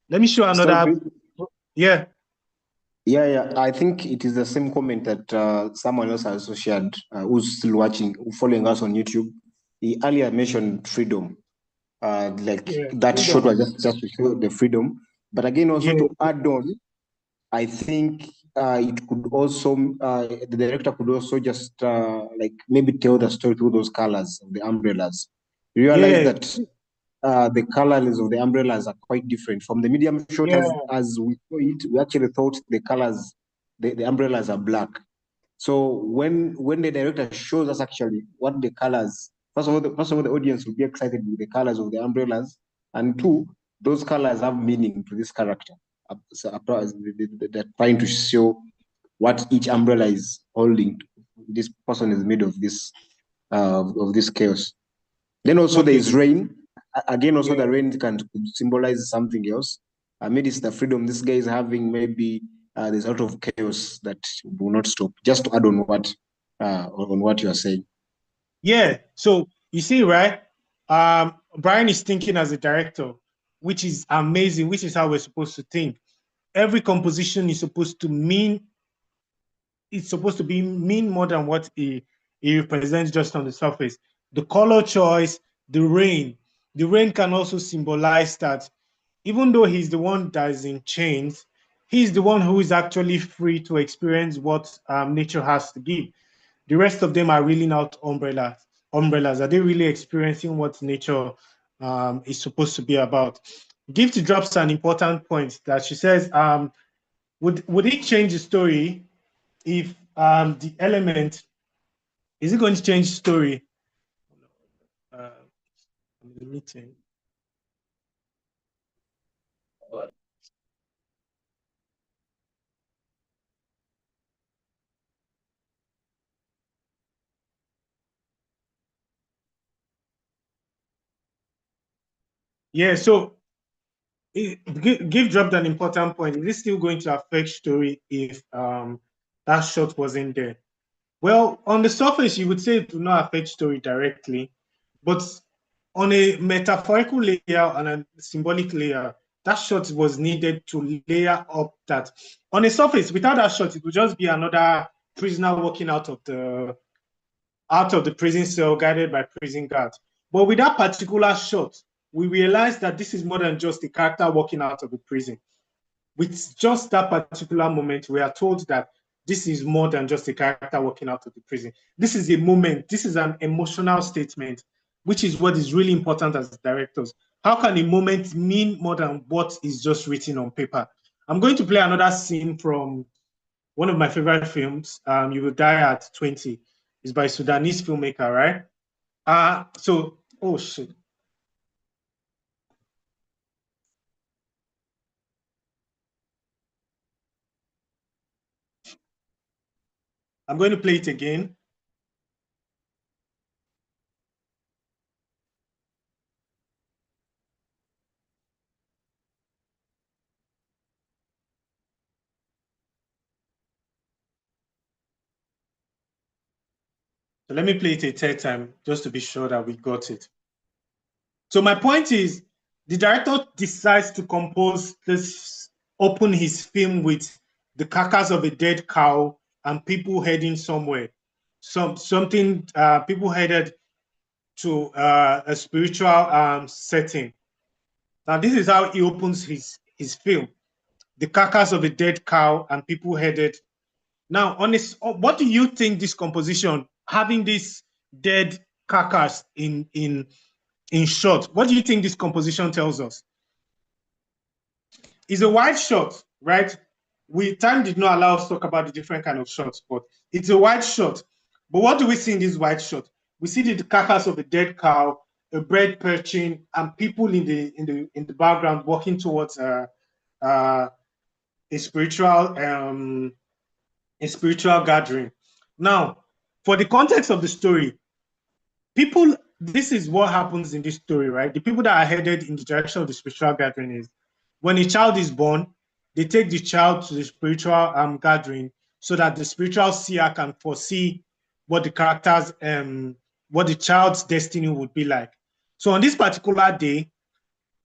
Let me show another. Yeah. Yeah. I think it is the same comment that someone else has also shared, who's still watching, following us on YouTube. He earlier mentioned freedom. That shot was just to show the freedom. But again, also to add on, I think it could also, the director could also just maybe tell the story through those colors of the umbrellas. You realize that the colors of the umbrellas are quite different from the medium shot. As we saw it, we actually thought the colors, the umbrellas are black. So when the director shows us actually what the colors, first of all, the audience will be excited with the colors of the umbrellas, and two, those colors have meaning to this character. They're trying to show what each umbrella is holding. This person is made of this chaos. Then also there is rain. Again, also the rain can symbolize something else. Maybe it's the freedom this guy is having. Maybe there's a lot of chaos that will not stop. Just to add on what you are saying. Yeah. So you see, right? Brian is thinking as a director, which is amazing. Which is how we're supposed to think. Every composition is supposed to mean. It's supposed to mean more than what it represents just on the surface. The color choice, the rain. The rain can also symbolize that even though he's the one that is in chains, he's the one who is actually free to experience what nature has to give. The rest of them are reeling out umbrellas. Are they really experiencing what nature is supposed to be about? Gift drops an important point that she says, would it change the story if the element, is it going to change the story? The meeting. Yeah, so Give dropped an important point. Is it still going to affect story if that shot wasn't there? Well, on the surface, you would say it will not affect story directly, but on a metaphorical layer and a symbolic layer, that shot was needed to layer up that. On the surface, without that shot, it would just be another prisoner walking out of the prison cell guided by prison guards. But with that particular shot, we realize that this is more than just a character walking out of the prison. With just that particular moment, we are told that this is more than just a character walking out of the prison. This is a moment, this is an emotional statement, which is what is really important as directors. How can a moment mean more than what is just written on paper? I'm going to play another scene from one of my favorite films, You Will Die at 20. It's by Sudanese filmmaker, right? Oh shit. I'm going to play it again. So let me play it a third time just to be sure that we got it. So my point is, the director decides to compose this, open his film with the carcass of a dead cow and people heading somewhere. People headed to a spiritual setting. Now, this is how he opens his film. The carcass of a dead cow and people headed. Now, what do you think this composition, having this dead carcass in short, what do you think this composition tells us? It's a wide shot, right? Time did not allow us to talk about the different kind of shots, but it's a wide shot. But what do we see in this wide shot? We see the carcass of a dead cow a bird perching and people in the background walking towards a spiritual gathering. Now, for the context of the story, people, this is what happens in this story, right? The people that are headed in the direction of the spiritual gathering is when a child is born, they take the child to the spiritual gathering so that the spiritual seer can foresee what the characters, what the child's destiny would be like. So on this particular day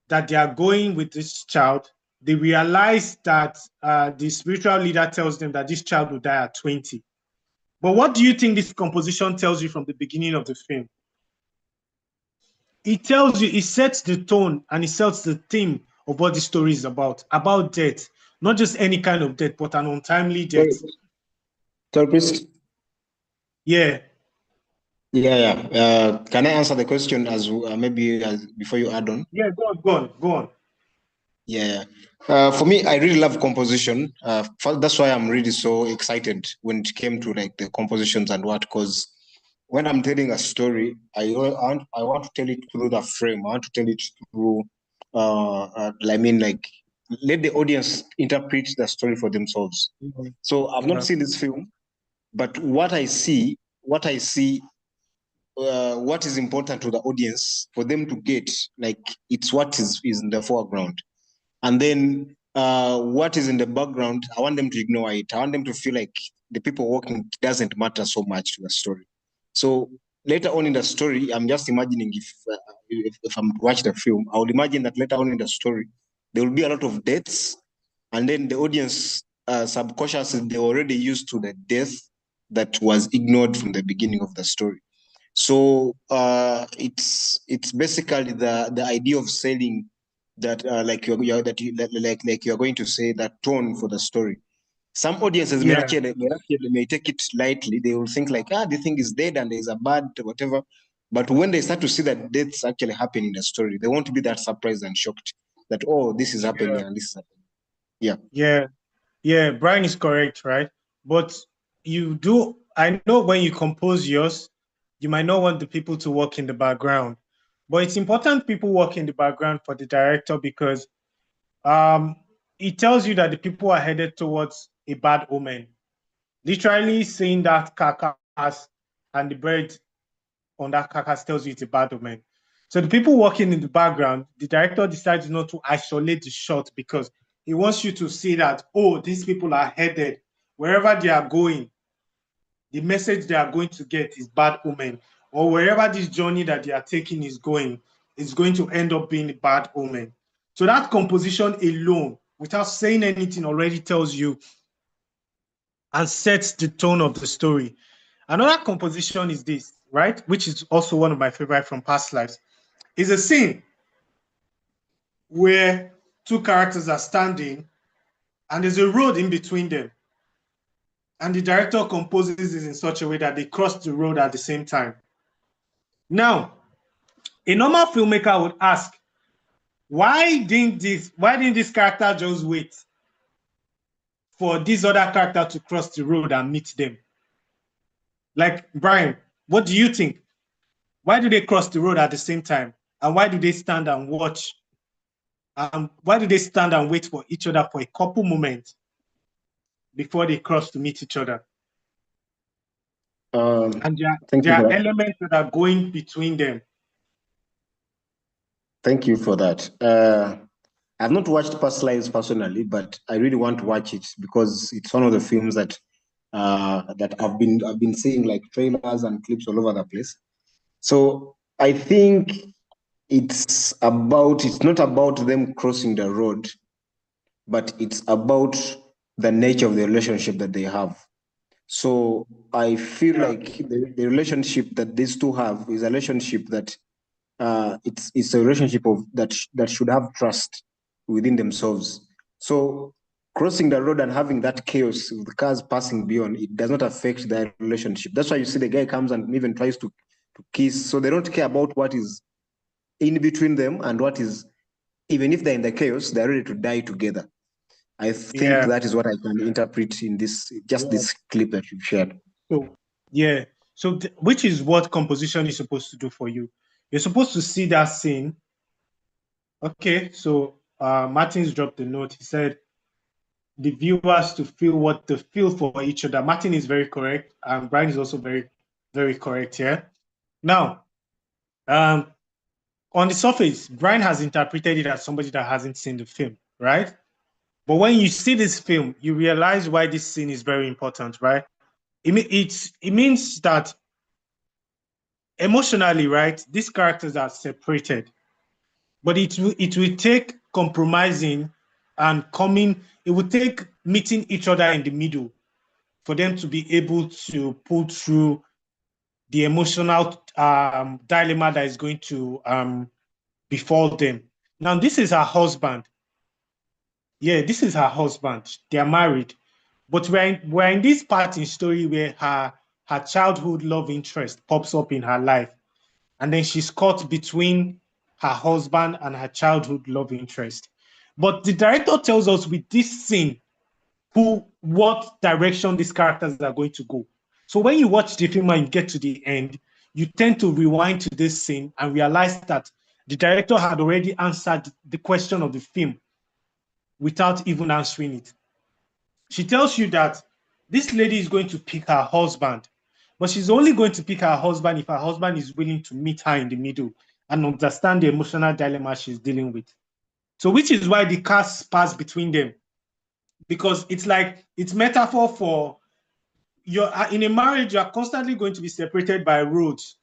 that they are going with this child, they realize that the spiritual leader tells them that this child will die at 20. But what do you think this composition tells you from the beginning of the film? It tells you, it sets the tone and it sets the theme of what the story is about death, not just any kind of death, but an untimely death. Third priest? Yeah. Can I answer the question as before you add on? Yeah, go on. Yeah. For me, I really love composition. That's why I'm really so excited when it came to like the compositions and what, because when I'm telling a story, I want to tell it through the frame. I want to tell it through, let the audience interpret the story for themselves. Mm-hmm. So I've not seen this film, but what I see, what is important to the audience for them to get, like it's what is in the foreground. And then what is in the background, I want them to ignore it. I want them to feel like the people walking doesn't matter so much to the story. So later on in the story, I'm just imagining if I'm to watch the film, I would imagine that later on in the story, there will be a lot of deaths. And then the audience subconsciously, they're already used to the death that was ignored from the beginning of the story. So it's basically the idea of selling that you're going to say that tone for the story. Some audiences may actually take it lightly. They will think like, the thing is dead and there's a bad whatever. But when they start to see that deaths actually happen in the story, they won't be that surprised and shocked that, oh, this is happening and this is happening. Yeah, Brian is correct, right? But I know when you compose yours, you might not want the people to work in the background. But it's important people work in the background for the director because it tells you that the people are headed towards a bad omen. Literally seeing that carcass and the bird on that carcass tells you it's a bad omen. So the people working in the background, the director decides not to isolate the shot because he wants you to see that, oh, these people are headed wherever they are going. The message they are going to get is bad omen, or wherever this journey that they are taking is going to end up being a bad omen. So that composition alone, without saying anything, already tells you and sets the tone of the story. Another composition is this, right? Which is also one of my favorite from past lives. Is a scene where two characters are standing and there's a road in between them. And the director composes it in such a way that they cross the road at the same time. Now, a normal filmmaker would ask, why didn't this character just wait for this other character to cross the road and meet them? Like, Brian, what do you think? Why do they cross the road at the same time? And why do they stand and watch? Why do they stand and wait for each other for a couple moments before they cross to meet each other? And there are elements that are going between them. Thank you for that. I've not watched Past Lives personally, but I really want to watch it because it's one of the films that I've been seeing like trailers and clips all over the place. So I think it's not about them crossing the road, but it's about the nature of the relationship that they have. So I feel like the relationship that these two have is a relationship that it's a relationship that should have trust within themselves. So crossing the road and having that chaos with the cars passing beyond, it does not affect their relationship. That's why you see the guy comes and even tries to kiss. So they don't care about what is in between them and what is, even if they're in the chaos, they're ready to die together. I think that is what I can interpret in this clip that you've shared. So, which is what composition is supposed to do for you. You're supposed to see that scene. Okay, so Martin's dropped the note. He said the viewers to feel what they feel for each other. Martin is very correct, and Brian is also very, very correct here. Now, on the surface, Brian has interpreted it as somebody that hasn't seen the film, right? But when you see this film, you realize why this scene is very important, right? It means that emotionally, right, these characters are separated, but it will take compromising and coming. It will take meeting each other in the middle for them to be able to pull through the emotional dilemma that is going to befall them. Now, this is her husband. Yeah, this is her husband. They are married. But we're in this part in story where her childhood love interest pops up in her life. And then she's caught between her husband and her childhood love interest. But the director tells us with this scene what direction these characters are going to go. So when you watch the film and you get to the end, you tend to rewind to this scene and realize that the director had already answered the question of the film without even answering it. She tells you that this lady is going to pick her husband, but she's only going to pick her husband if her husband is willing to meet her in the middle and understand the emotional dilemma she's dealing with. So which is why the cars pass between them, because it's like it's metaphor for you're in a marriage, you're constantly going to be separated by roads.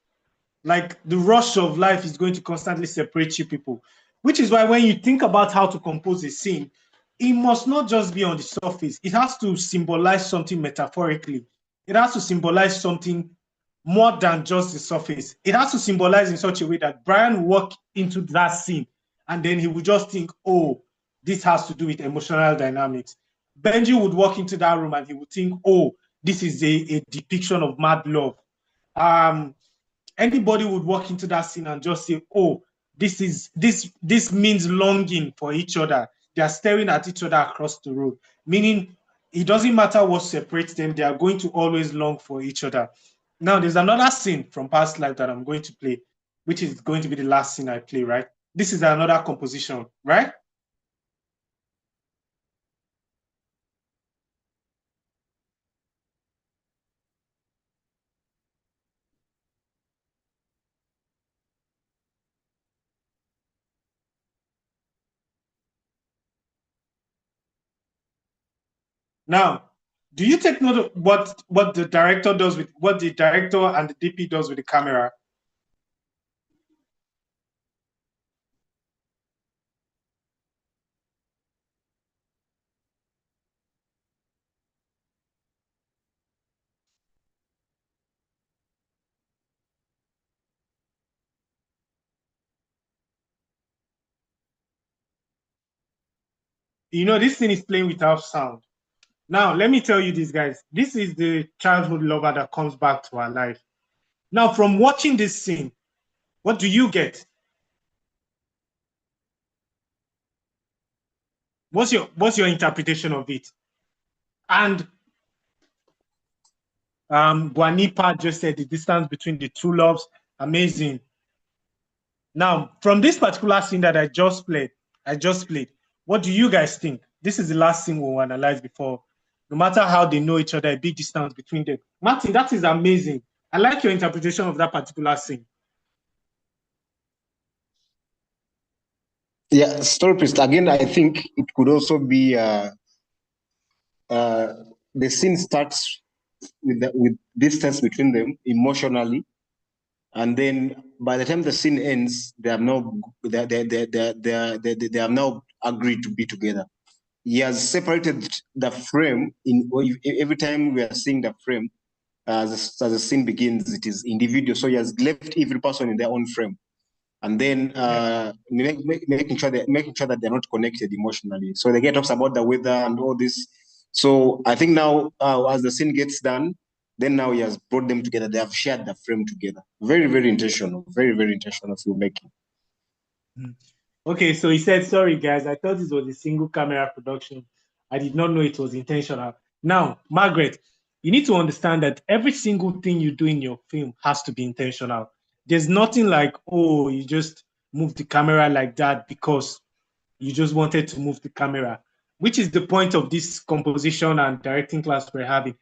Like the rush of life is going to constantly separate you people, which is why when you think about how to compose a scene, it must not just be on the surface. It has to symbolize something metaphorically. It has to symbolize something more than just the surface. It has to symbolize in such a way that Brian walk into that scene and then he would just think, oh, this has to do with emotional dynamics. Benji would walk into that room and he would think, oh, this is a depiction of mad love. Anybody would walk into that scene and just say, oh, this means longing for each other. They are staring at each other across the road, meaning it doesn't matter what separates them, they are going to always long for each other. Now, there's another scene from Past Life that I'm going to play, which is going to be the last scene I play, right? This is another composition, right? Now, do you take note of what the director does with what the director and the DP does with the camera? You know, this thing is playing without sound. Now, let me tell you this, guys. This is the childhood lover that comes back to our life. Now, from watching this scene, what do you get? What's your interpretation of it? And Guanipa just said the distance between the two loves, amazing. Now, from this particular scene that I just played, what do you guys think? This is the last scene we'll analyze before. No matter how they know each other, a big distance between them. Martin, that is amazing. I like your interpretation of that particular scene. Yeah, story priest. Again, I think it could also be the scene starts with distance between them emotionally, and then by the time the scene ends, they have now agreed to be together. He has separated the frame in every time we are seeing the frame as the scene begins, it is individual. So he has left every person in their own frame, and then making sure that they're not connected emotionally. So the guy talks about the weather and all this. So I think now as the scene gets done, then now he has brought them together. They have shared the frame together. Very, very intentional. Very, very intentional filmmaking. Okay, so he said, sorry guys, I thought this was a single camera production. I did not know it was intentional. Now, Margaret, you need to understand that every single thing you do in your film has to be intentional. There's nothing like, oh, you just move the camera like that because you just wanted to move the camera, which is the point of this composition and directing class we're having.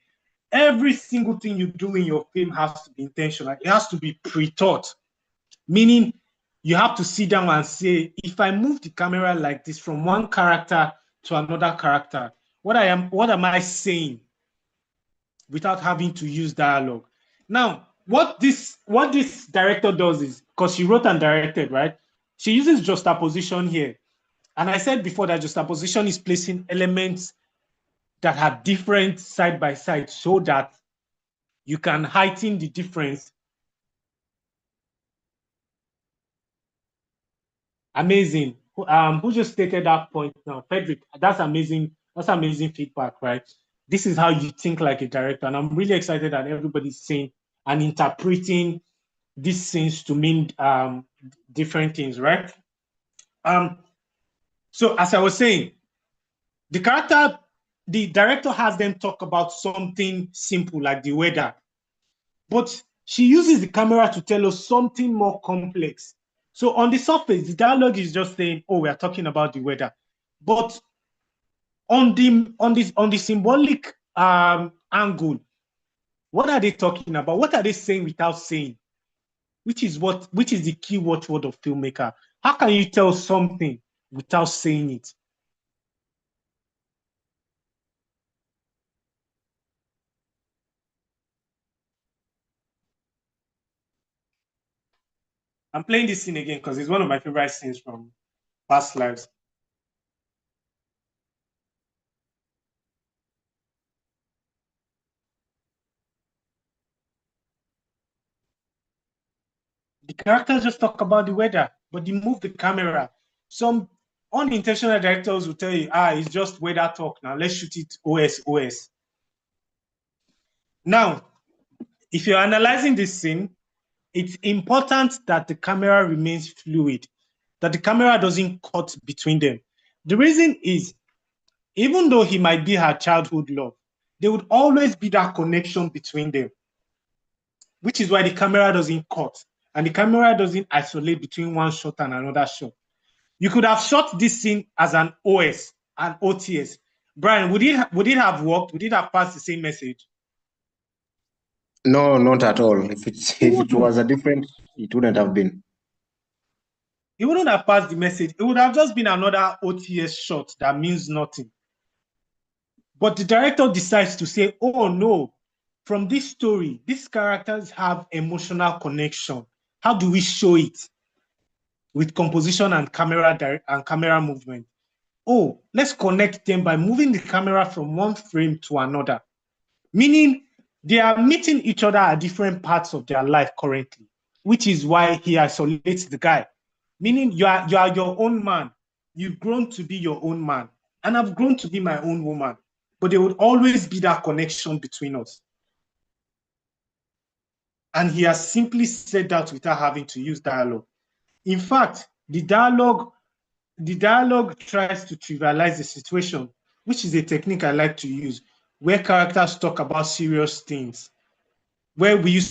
Every single thing you do in your film has to be intentional. It has to be pre-thought, meaning you have to sit down and say, if I move the camera like this from one character to another character, what am I saying without having to use dialogue? Now, what this director does is, because she wrote and directed, right? She uses juxtaposition here. And I said before that juxtaposition is placing elements that are different side by side so that you can heighten the difference. Amazing. Who just stated that point now? Frederick, that's amazing. That's amazing feedback, right? This is how you think like a director. And I'm really excited that everybody's saying and interpreting these things to mean different things, right? So as I was saying, the director has them talk about something simple like the weather, but she uses the camera to tell us something more complex. So on the surface, the dialogue is just saying, oh, we are talking about the weather. But on the symbolic angle, what are they talking about? What are they saying without saying? Which is the key watchword of filmmaker. How can you tell something without saying it? I'm playing this scene again because it's one of my favorite scenes from Past Lives. The characters just talk about the weather, but they move the camera. Some unintentional directors will tell you, it's just weather talk now. Let's shoot it OS. Now, if you're analyzing this scene, it's important that the camera remains fluid, that the camera doesn't cut between them. The reason is, even though he might be her childhood love, there would always be that connection between them, which is why the camera doesn't cut and the camera doesn't isolate between one shot and another shot. You could have shot this scene as an OS, an OTS. Brian, would it have worked? Would it have passed the same message? No, not at all. If it was a different, it wouldn't have been. It wouldn't have passed the message. It would have just been another OTS shot that means nothing. But the director decides to say, oh no, from this story, these characters have emotional connection. How do we show it? With composition and camera movement. Oh, let's connect them by moving the camera from one frame to another. Meaning they are meeting each other at different parts of their life currently, which is why he isolates the guy. Meaning you are your own man. You've grown to be your own man. And I've grown to be my own woman. But there would always be that connection between us. And he has simply said that without having to use dialogue. In fact, the dialogue tries to trivialize the situation, which is a technique I like to use, where characters talk about serious things, where we use